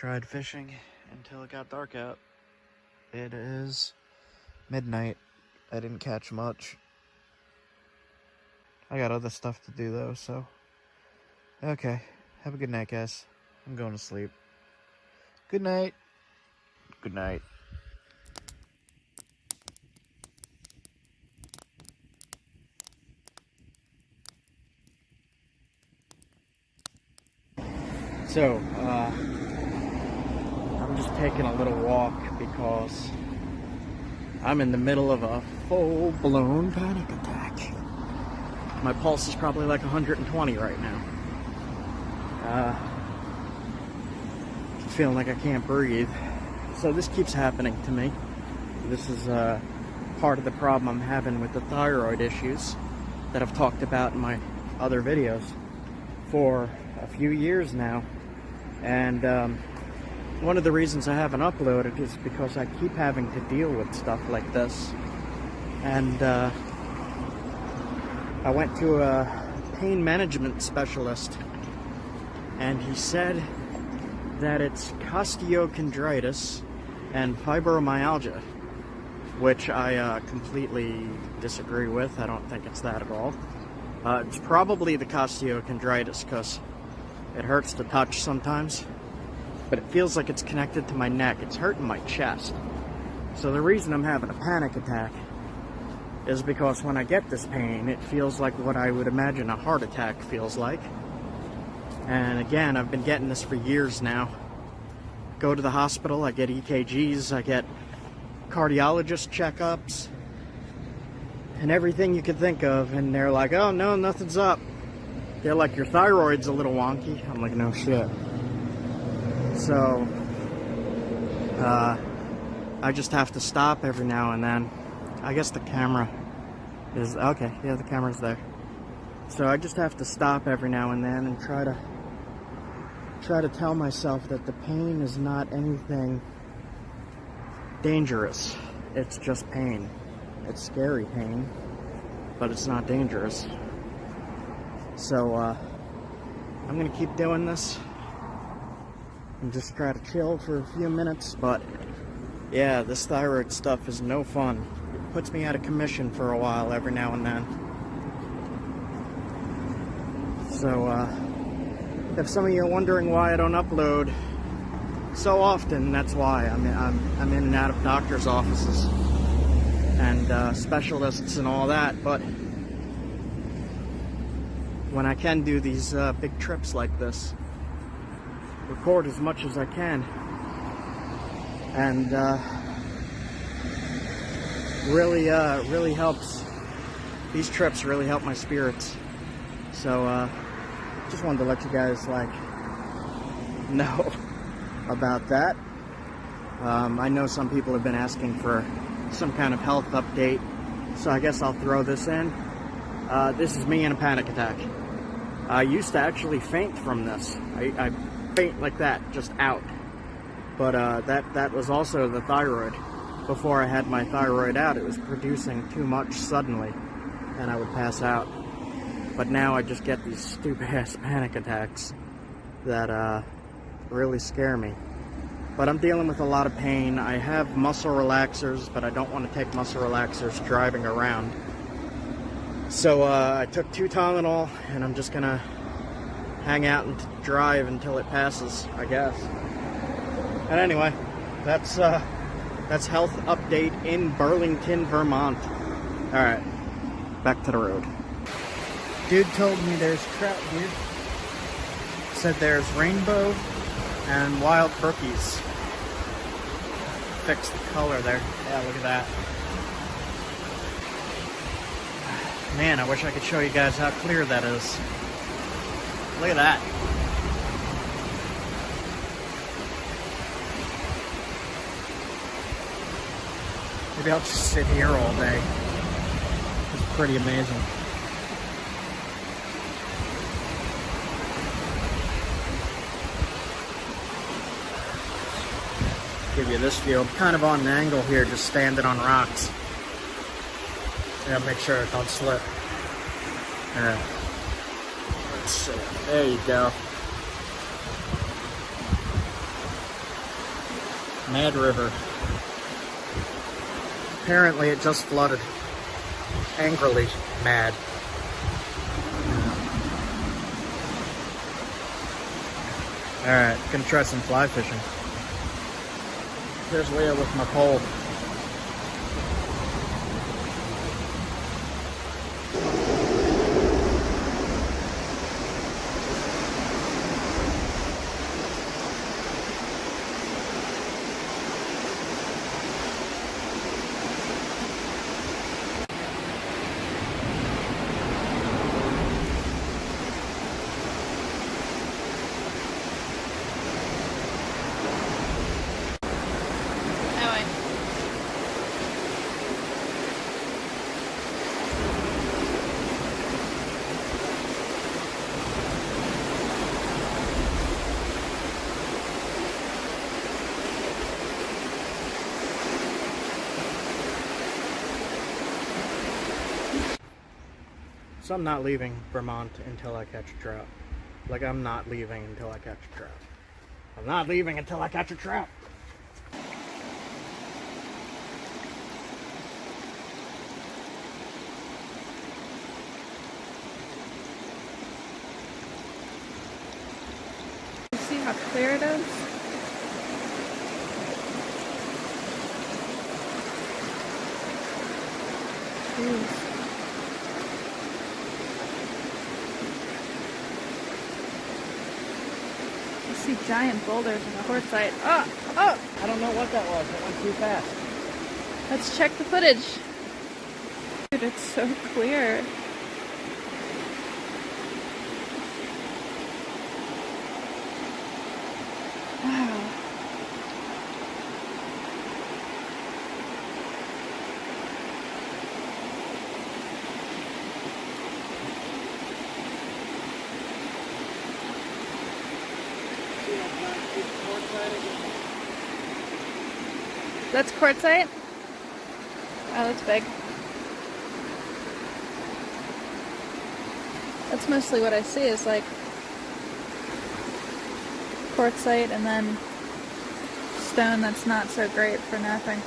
tried fishing until it got dark out. It is midnight. I didn't catch much. I got other stuff to do though, so. Okay. Have a good night, guys. I'm going to sleep. Good night. Good night. So, I'm just taking a little walk because I'm in the middle of a full-blown panic attack. My pulse is probably like 120 right now. Feeling like I can't breathe. So this keeps happening to me. This is part of the problem I'm having with the thyroid issues that I've talked about in my other videos for a few years now. And one of the reasons I haven't uploaded is because I keep having to deal with stuff like this. And I went to a pain management specialist, and he said that it's costochondritis and fibromyalgia, which I completely disagree with. I don't think it's that at all. It's probably the costochondritis because it hurts to touch sometimes, but it feels like it's connected to my neck. It's hurting my chest. So the reason I'm having a panic attack is because when I get this pain, it feels like what I would imagine a heart attack feels like. And again, I've been getting this for years now. Go to the hospital, I get EKGs, I get cardiologist checkups, and everything you could think of, and they're like, oh no, nothing's up. They're like, your thyroid's a little wonky. I'm like, no shit. So, I just have to stop every now and then. I guess the camera is, okay, yeah, the camera's there. So I just have to stop every now and then and try to tell myself that the pain is not anything dangerous. It's just pain. It's scary pain, but it's not dangerous. So, I'm gonna keep doing this and just try to chill for a few minutes, but yeah, this thyroid stuff is no fun. It puts me out of commission for a while every now and then. So, if some of you are wondering why I don't upload so often, that's why. I'm in and out of doctor's offices and specialists and all that, but when I can do these big trips like this, record as much as I can, and really helps. These trips really help my spirits. So just wanted to let you guys know about that. I know some people have been asking for some kind of health update, so I guess I'll throw this in. This is me in a panic attack. I used to actually faint from this. I faint like that, just out. But that was also the thyroid. Before I had my thyroid out, it was producing too much suddenly, and I would pass out. But now I just get these stupid-ass panic attacks that really scare me. But I'm dealing with a lot of pain. I have muscle relaxers, but I don't want to take muscle relaxers driving around. So I took 2 Tylenol, and I'm just gonna hang out and drive until it passes, I guess. And anyway, that's health update in Burlington, Vermont. All right, back to the road. Dude told me there's trout here. Said there's rainbow and wild brookies. Fix the color there. Yeah, look at that. Man, I wish I could show you guys how clear that is. Look at that. Maybe I'll just sit here all day. It's pretty amazing. Give you this view. I'm kind of on an angle here, just standing on rocks. Yeah, make sure it don't slip. Alright. Let's see. There you go. Mad River. Apparently it just flooded. Angrily mad. Alright, gonna try some fly fishing. Here's Leah with my pole. So I'm not leaving Vermont until I catch a trout. Like, I'm not leaving until I catch a trout. I'm not leaving until I catch a trout. You see how clear it is? Jeez. I see giant boulders in the quartzite. Oh! Oh! I don't know what that was. It went too fast. Let's check the footage. Dude, it's so clear. Wow. That's quartzite? Oh, that's big. That's mostly what I see is like quartzite and then stone that's not so great for napping.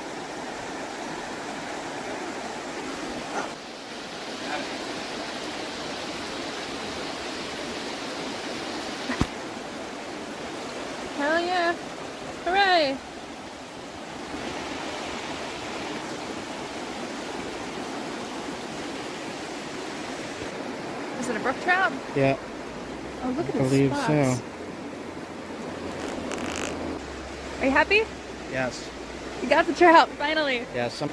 Hell yeah! Hooray! Is it a brook trout? Yeah. Oh, look at I the believe spots. so. Are you happy? Yes. You got the trout, finally. Yeah, some.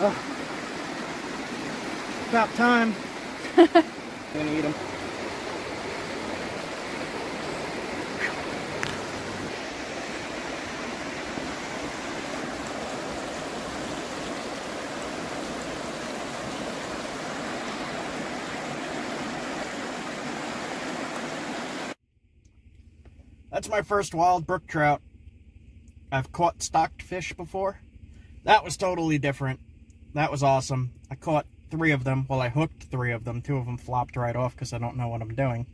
Oh. About time. I'm gonna eat them. That's my first wild brook trout. I've caught stocked fish before. That was totally different. That was awesome. I caught 3 of them. Well, I hooked 3 of them. 2 of them flopped right off because I don't know what I'm doing.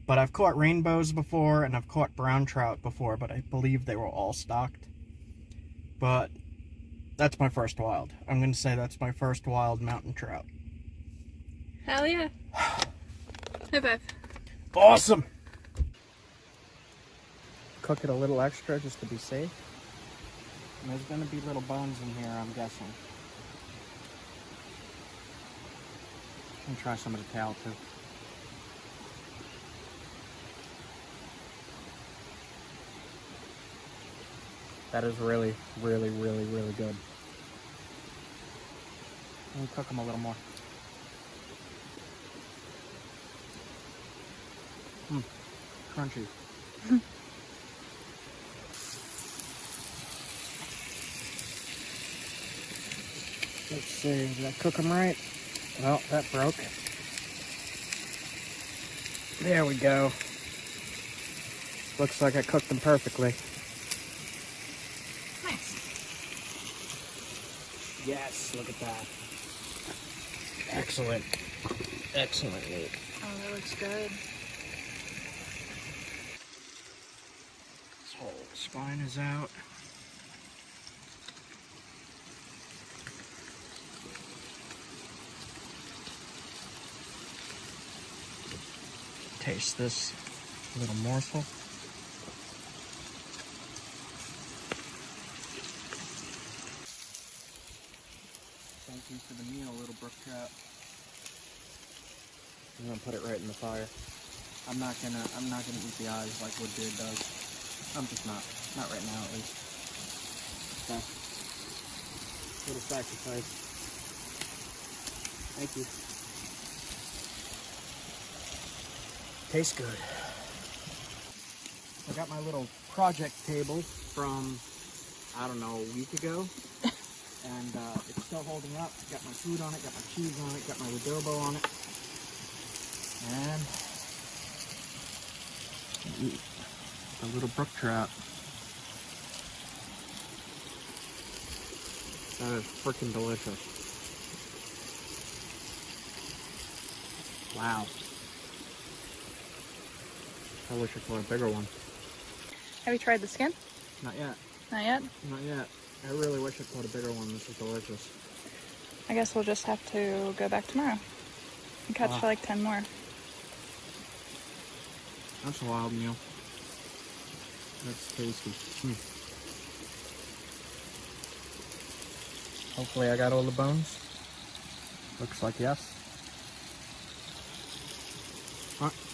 But I've caught rainbows before, and I've caught brown trout before, but I believe they were all stocked. But that's my first wild. I'm going to say that's my first wild mountain trout. Hell yeah. High five. Awesome! Cook it a little extra just to be safe. And there's going to be little bones in here, I'm guessing. And try some of the tail too. That is really, really, really, really good. Let me cook them a little more. Crunchy. Let's see, did I cook them right? Well, that broke. There we go. Looks like I cooked them perfectly. Nice. Yes, look at that. Excellent. Excellent meat. Oh, that looks good. This whole spine is out. Taste this little morsel. Thank you for the meal, little Bushcraft. I'm gonna put it right in the fire. I'm not gonna eat the eyes like what Beard does. I'm just not right now at least. So, little sacrifice. Thank you. Tastes good. I got my little project table from, I don't know, a week ago. And it's still holding up. Got my food on it, got my cheese on it, got my adobo on it. And eat a little brook trout. That is freaking delicious. Wow. I wish I caught a bigger one. Have you tried the skin? Not yet. Not yet? Not yet. I really wish I caught a bigger one. This is delicious. I guess we'll just have to go back tomorrow and catch like 10 more. That's a wild meal. That's tasty. Hopefully I got all the bones. Looks like yes.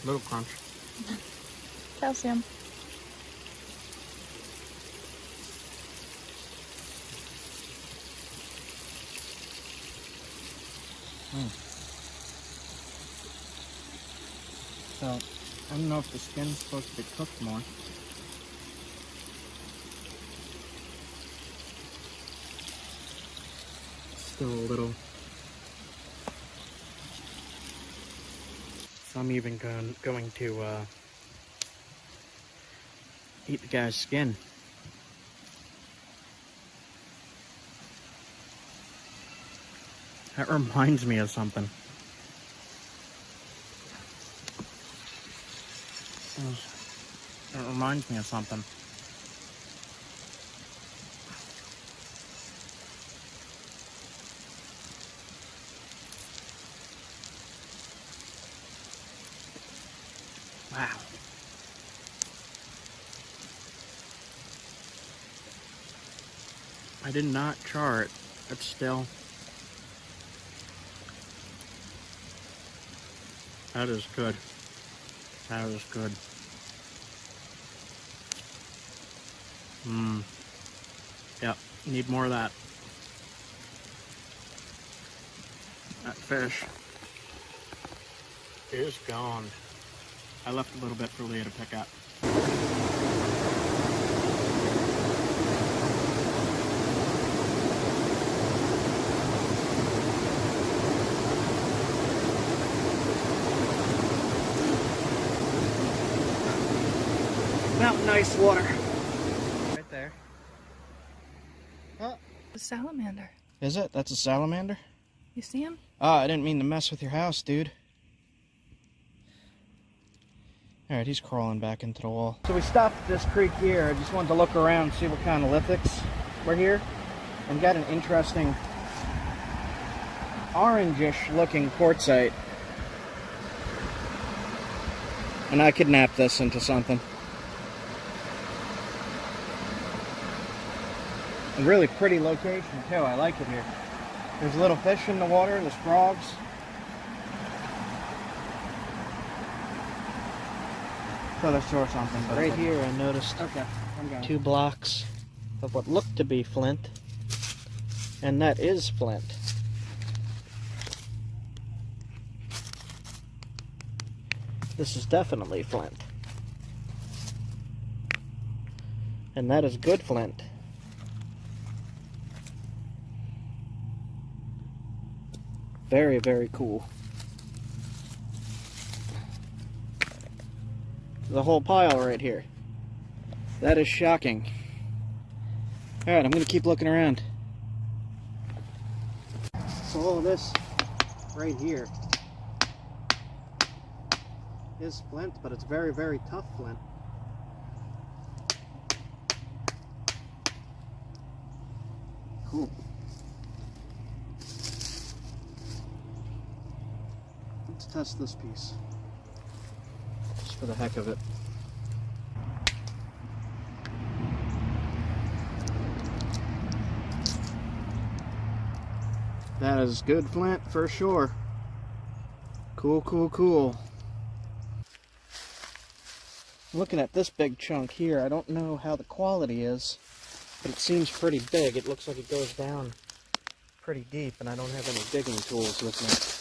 Little crunch. Calcium. So, I don't know if the skin's supposed to be cooked more. Still a little. So I'm even going to eat the guy's skin. That reminds me of something. It reminds me of something. Wow. I did not char it. It's still... That is good. That is good. Yep, need more of that. That fish is gone. I left a little bit for Leah to pick up. Mountain ice water. Right there. Oh. The salamander. Is it? That's a salamander? You see him? Oh, I didn't mean to mess with your house, dude. Alright, he's crawling back into the wall. So we stopped at this creek here. I just wanted to look around, see what kind of lithics were here. And got an interesting orangish looking quartzite. And I kidnapped this into something. A really pretty location too. I like it here. There's little fish in the water, there's frogs. So I saw something, but right here I noticed two blocks of what looked to be flint, and that is flint. This is definitely flint, and that is good flint. Very, very cool. the whole pile right here. That is shocking. Alright, I'm going to keep looking around. So all this right here is flint, but it's very, very tough flint. Cool. Let's test this piece. Just for the heck of it. That is good flint for sure. Cool, cool, cool. Looking at this big chunk here, I don't know how the quality is, but it seems pretty big. It looks like it goes down pretty deep, and I don't have any digging tools with me.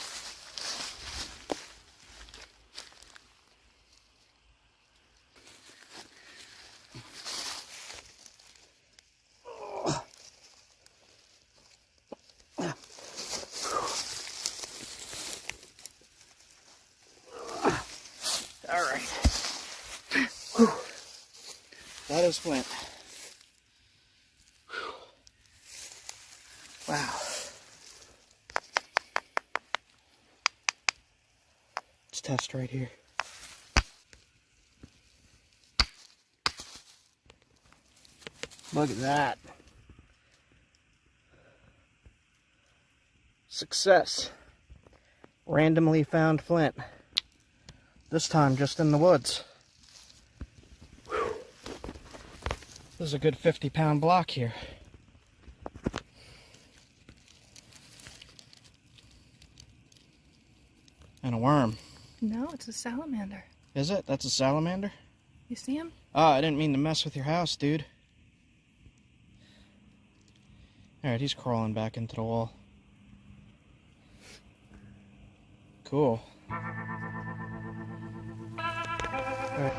All right. Whew. That is flint. Whew. Wow. Let's test right here. Look at that. Success. Randomly found flint. This time just in the woods. Whew. This is a good 50-pound block here. And a worm. No, it's a salamander. Is it? That's a salamander? You see him? Oh, I didn't mean to mess with your house, dude. Alright, he's crawling back into the wall. Cool. Alright.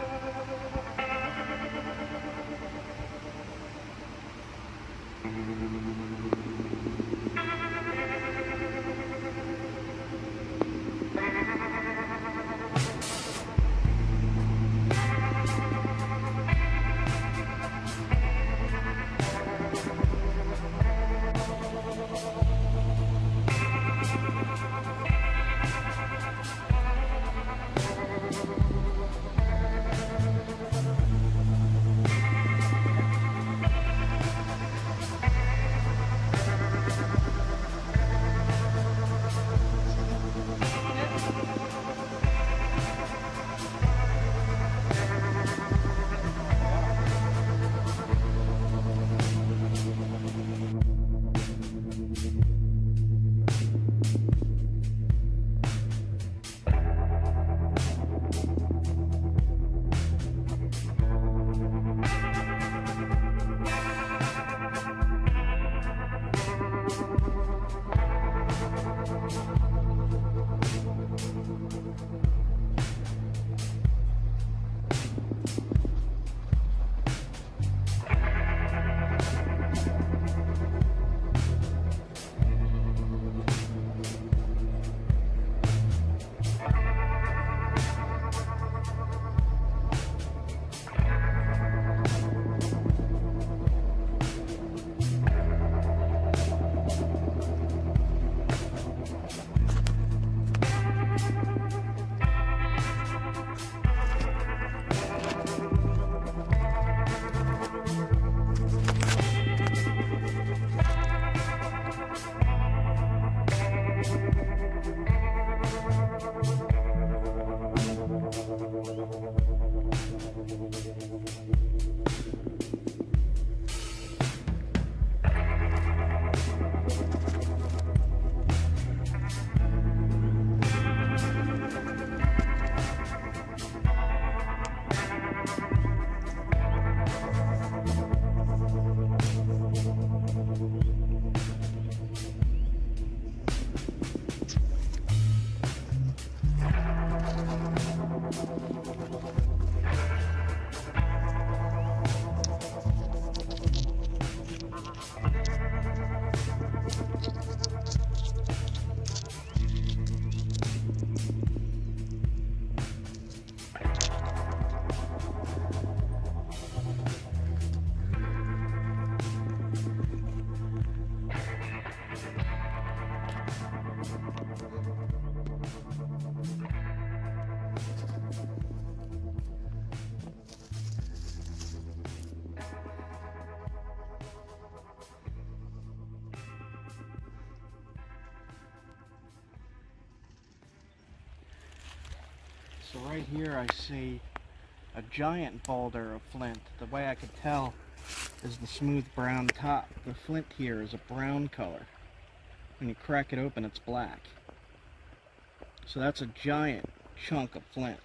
So right here I see a giant boulder of flint. The way I could tell is the smooth brown top. The flint here is a brown color. When you crack it open, it's black. So that's a giant chunk of flint.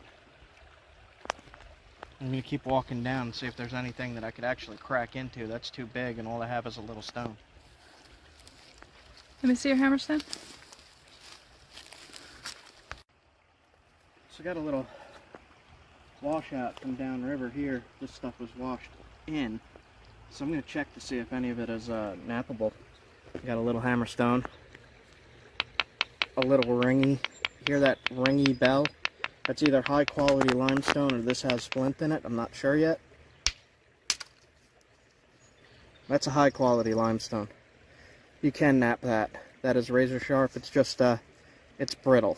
I'm going to keep walking down and see if there's anything that I could actually crack into. That's too big and all I have is a little stone. Let me see your hammerstone. So I got a little washout from downriver here. This stuff was washed in. So I'm going to check to see if any of it is nappable. I got a little hammerstone. A little ringy. Hear that ringy bell? That's either high quality limestone or this has flint in it. I'm not sure yet. That's a high quality limestone. You can nap that. That is razor sharp. It's just, it's brittle.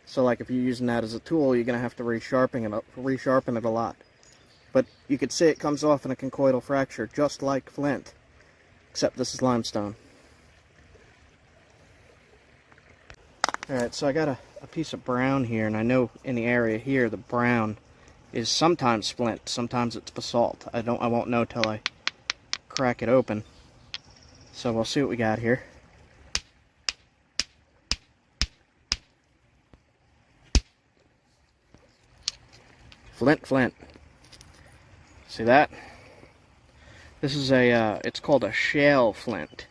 So like if you're using that as a tool, you're going to have to resharpen it a lot. But you could see it comes off in a conchoidal fracture, just like flint. Except this is limestone. Alright, so I got a piece of brown here, and I know in the area here the brown is sometimes flint, sometimes it's basalt. I won't know till I crack it open. So we'll see what we got here. Flint. See that? This is it's called a shale flint.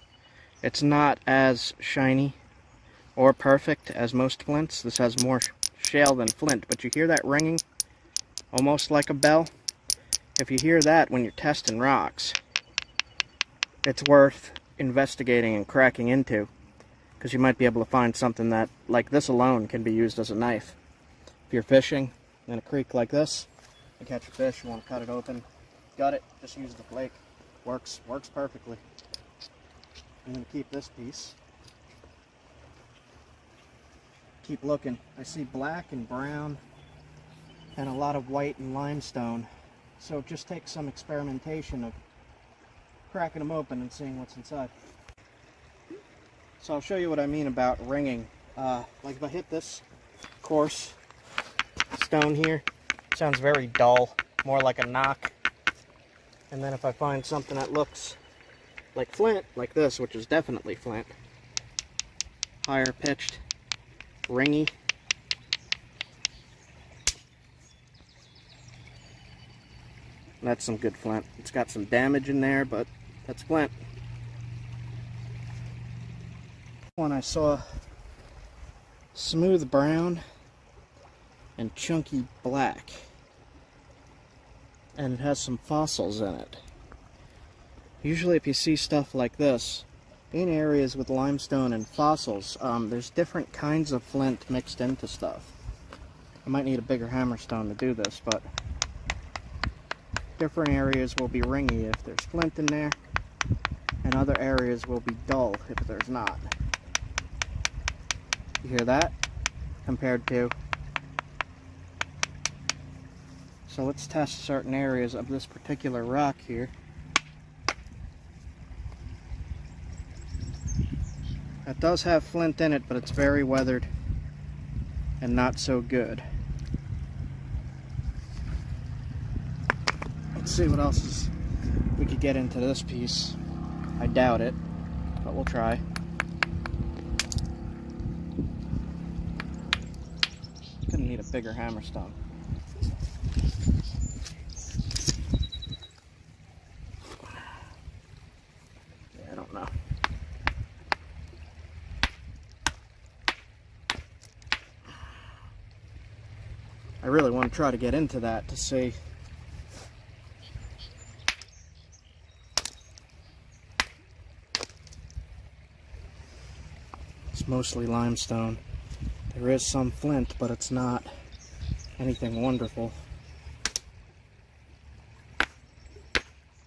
It's not as shiny or perfect as most flints. This has more shale than flint, but you hear that ringing? Almost like a bell. If you hear that when you're testing rocks, it's worth investigating and cracking into, because you might be able to find something that, like this alone, can be used as a knife. If you're fishing in a creek like this, you catch a fish, you want to cut it open, gut it, just use the flake. Works perfectly. I'm going to keep this piece. Keep looking. I see black and brown and a lot of white and limestone. So it just takes some experimentation of cracking them open and seeing what's inside. So I'll show you what I mean about ringing. Like if I hit this coarse stone here, it sounds very dull, more like a knock. And then if I find something that looks like flint, like this, which is definitely flint, higher pitched, ringy, that's some good flint. It's got some damage in there, but that's flint. One I saw smooth brown and chunky black, and it has some fossils in it. Usually if you see stuff like this in areas with limestone and fossils, there's different kinds of flint mixed into stuff. I might need a bigger hammerstone to do this, but different areas will be ringy if there's flint in there, and other areas will be dull if there's not. You hear that? Compared to... So let's test certain areas of this particular rock here. It does have flint in it, but it's very weathered and not so good. Let's see what else we could get into this piece. I doubt it, but we'll try. Gonna need a bigger hammerstone. Yeah, I don't know. I really want to try to get into that to see. It's mostly limestone. There is some flint, but it's not anything wonderful.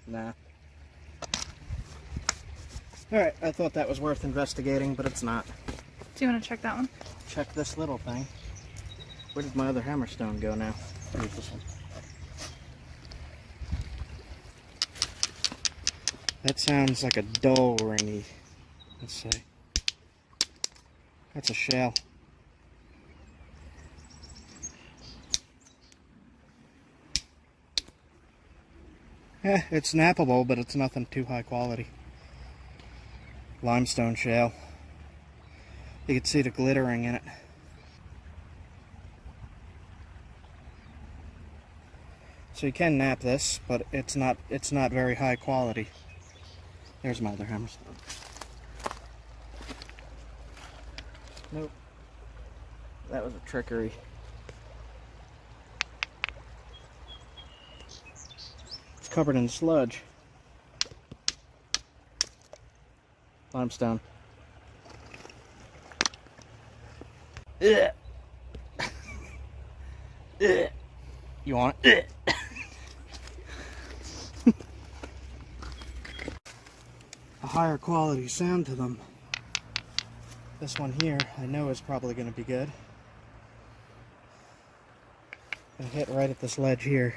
Nah. Alright, I thought that was worth investigating, but it's not. Do you want to check that one? Check this little thing. Where did my other hammerstone go now? Here's this one. That sounds like a dull ringy. Let's see. That's a shell. It's snappable, but it's nothing too high quality. Limestone shale. You can see the glittering in it. So you can nap this, but it's not very high quality. There's my other hammerstone. Nope. That was a trickery. It's covered in sludge. Limestone. Ugh. Ugh. You want it? A higher quality sound to them. This one here, I know is probably going to be good. I hit right at this ledge here.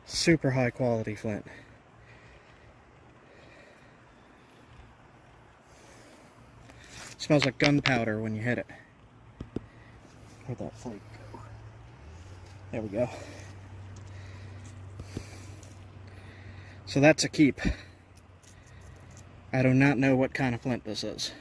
Super high quality flint. Smells like gunpowder when you hit it. Where'd that flake go? There we go. So that's a keep. I do not know what kind of flint this is.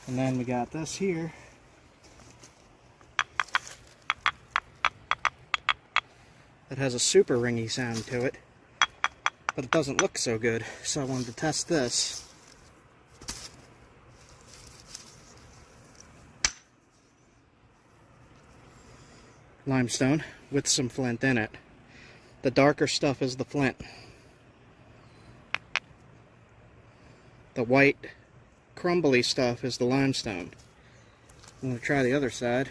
And then we got this here. It has a super ringy sound to it, but it doesn't look so good, so I wanted to test this. Limestone with some flint in it. The darker stuff is the flint. The white crumbly stuff is the limestone. I'm going to try the other side.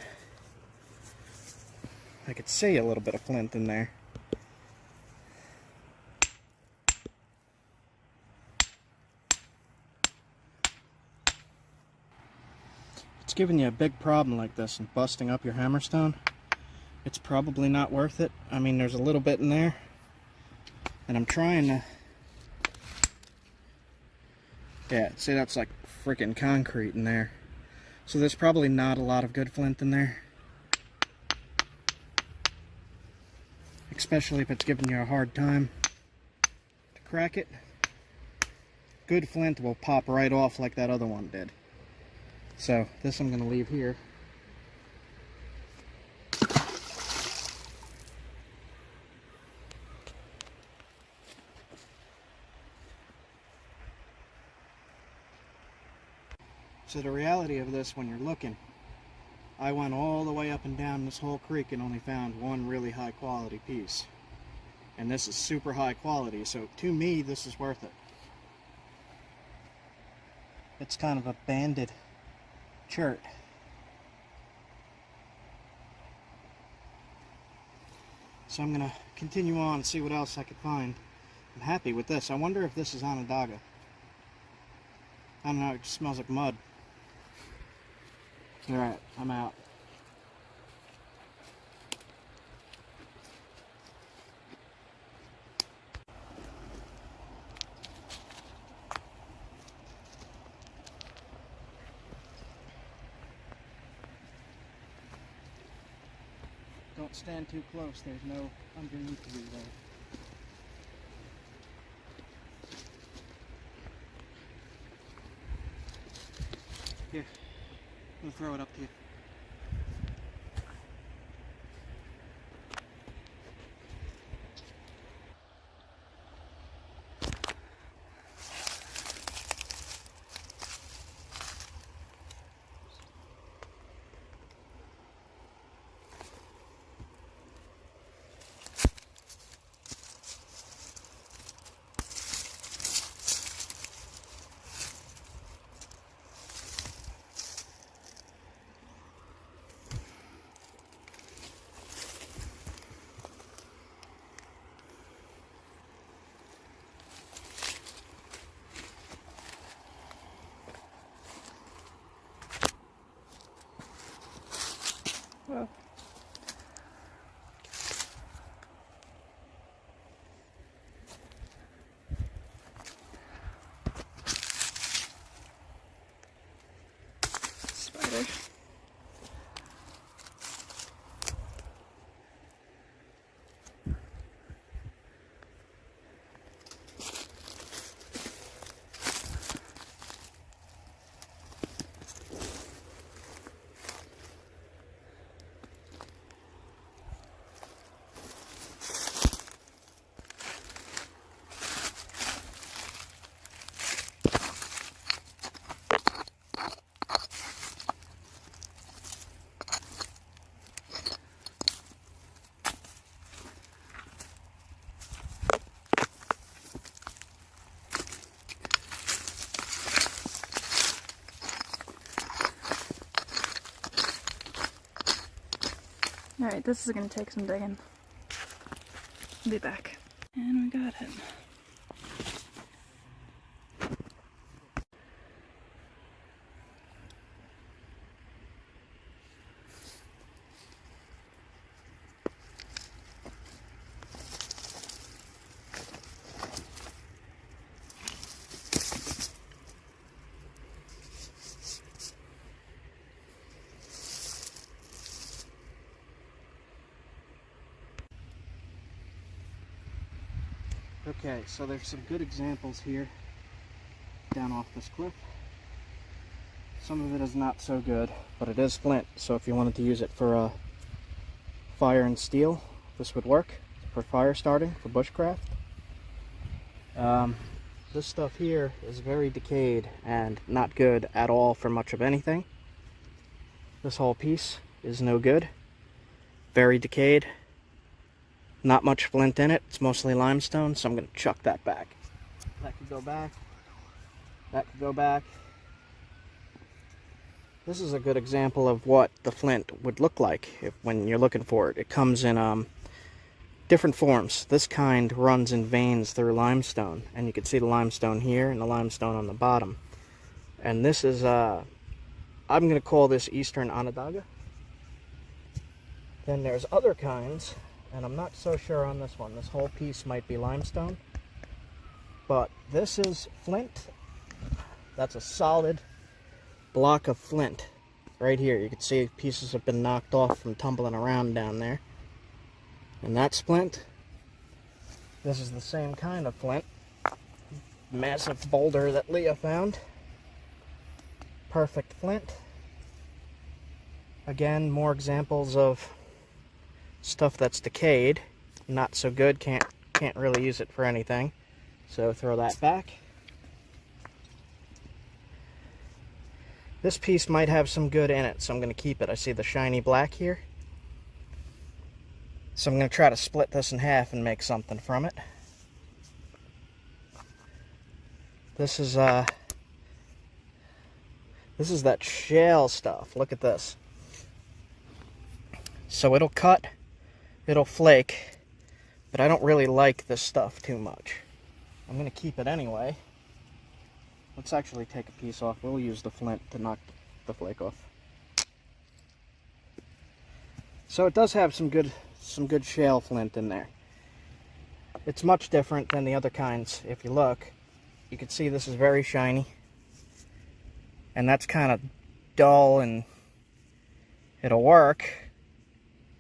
I could see a little bit of flint in there. It's giving you a big problem like this and busting up your hammerstone. It's probably not worth it. I mean, there's a little bit in there, and I'm trying to... Yeah, see, that's like freaking concrete in there. So there's probably not a lot of good flint in there. Especially if it's giving you a hard time to crack it. Good flint will pop right off like that other one did. So this I'm going to leave here. So the reality of this, when you're looking, I went all the way up and down this whole creek and only found one really high quality piece. And this is super high quality, so to me this is worth it. It's kind of a banded chert. So I'm going to continue on and see what else I could find. I'm happy with this. I wonder if this is Onondaga. I don't know, it just smells like mud. Alright, I'm out. Don't stand too close, there's no underneath you there. Here, I'm gonna throw it up to you. Alright, this is gonna take some digging. I'll be back. And we got it. Okay, so there's some good examples here down off this cliff. Some of it is not so good, but it is flint, so if you wanted to use it for fire and steel, this would work for fire starting, for bushcraft. This stuff here is very decayed and not good at all for much of anything. This whole piece is no good, very decayed. Not much flint in it, it's mostly limestone, so I'm going to chuck that back. That could go back. That could go back. This is a good example of what the flint would look like when you're looking for it. It comes in different forms. This kind runs in veins through limestone, and you can see the limestone here and the limestone on the bottom. And this is, I'm going to call this Eastern Onondaga. Then there's other kinds. And I'm not so sure on this one. This whole piece might be limestone. But this is flint. That's a solid block of flint. Right here. You can see pieces have been knocked off from tumbling around down there. And that's flint. This is the same kind of flint. Massive boulder that Leah found. Perfect flint. Again, more examples of stuff that's decayed, not so good, can't really use it for anything, so throw that back. This piece might have some good in it, so I'm going to keep it. I see the shiny black here, so I'm going to try to split this in half and make something from it. This is that shale stuff. Look at this. So it'll cut, it'll flake, but I don't really like this stuff too much. I'm going to keep it anyway. Let's actually take a piece off. We'll use the flint to knock the flake off. So it does have some good shale flint in there. It's much different than the other kinds. If you look, you can see this is very shiny. And that's kind of dull, and it'll work.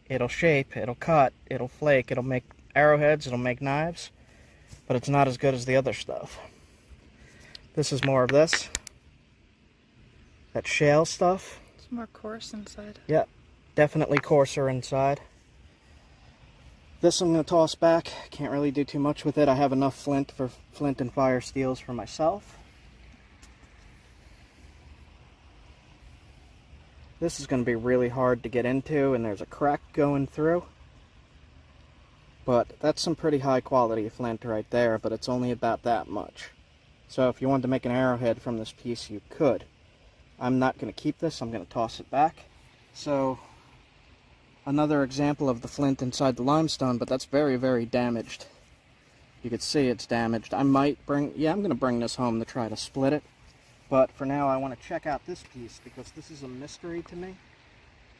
It'll shape, it'll cut, it'll flake, it'll make arrowheads, it'll make knives, but it's not as good as the other stuff. This is more of this. That shale stuff. It's more coarse inside. Yeah, definitely coarser inside. This I'm going to toss back. Can't really do too much with it. I have enough flint and fire steels for myself. This is going to be really hard to get into, and there's a crack going through. But that's some pretty high quality flint right there, but it's only about that much. So if you wanted to make an arrowhead from this piece, you could. I'm not going to keep this, I'm going to toss it back. So, another example of the flint inside the limestone, but that's very, very damaged. You can see it's damaged. I'm going to bring this home to try to split it. But for now, I want to check out this piece, because this is a mystery to me.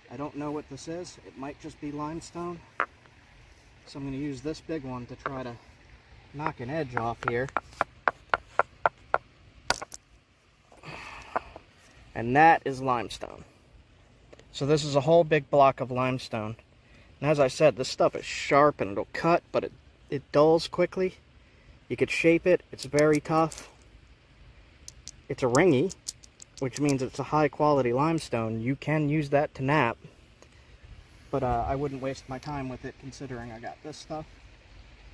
I don't know what this is. It might just be limestone. So I'm going to use this big one to try to knock an edge off here. And that is limestone. So this is a whole big block of limestone. And as I said, this stuff is sharp and it'll cut, but it dulls quickly. You could shape it. It's very tough. It's a ringy, which means it's a high quality limestone. You can use that to knap, but I wouldn't waste my time with it considering I got this stuff.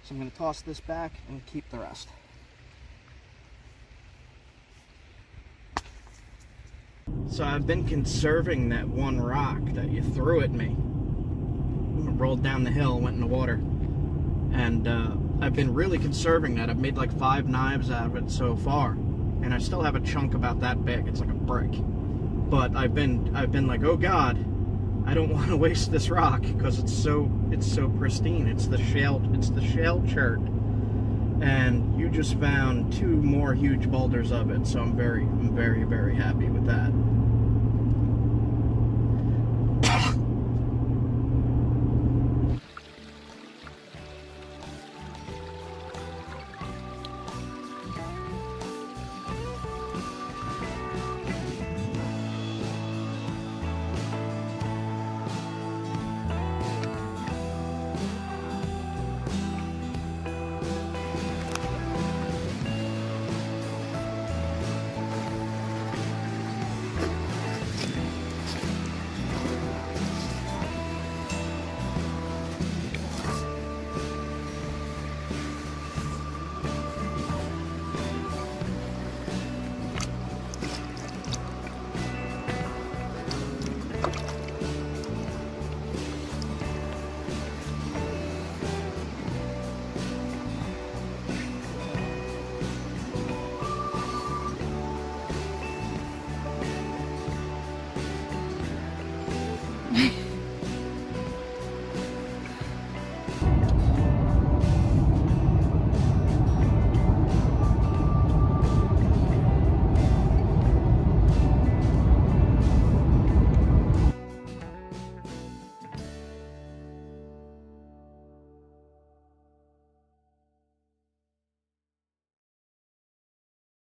So I'm going to toss this back and keep the rest. So I've been conserving that one rock that you threw at me. I rolled down the hill, went in the water, and I've been really conserving that. I've made like 5 knives out of it so far. And I still have a chunk about that big. It's like a brick. But I've been like, oh God, I don't want to waste this rock because it's so pristine. It's the shell chert, and you just found 2 more huge boulders of it. So I'm very, very happy with that.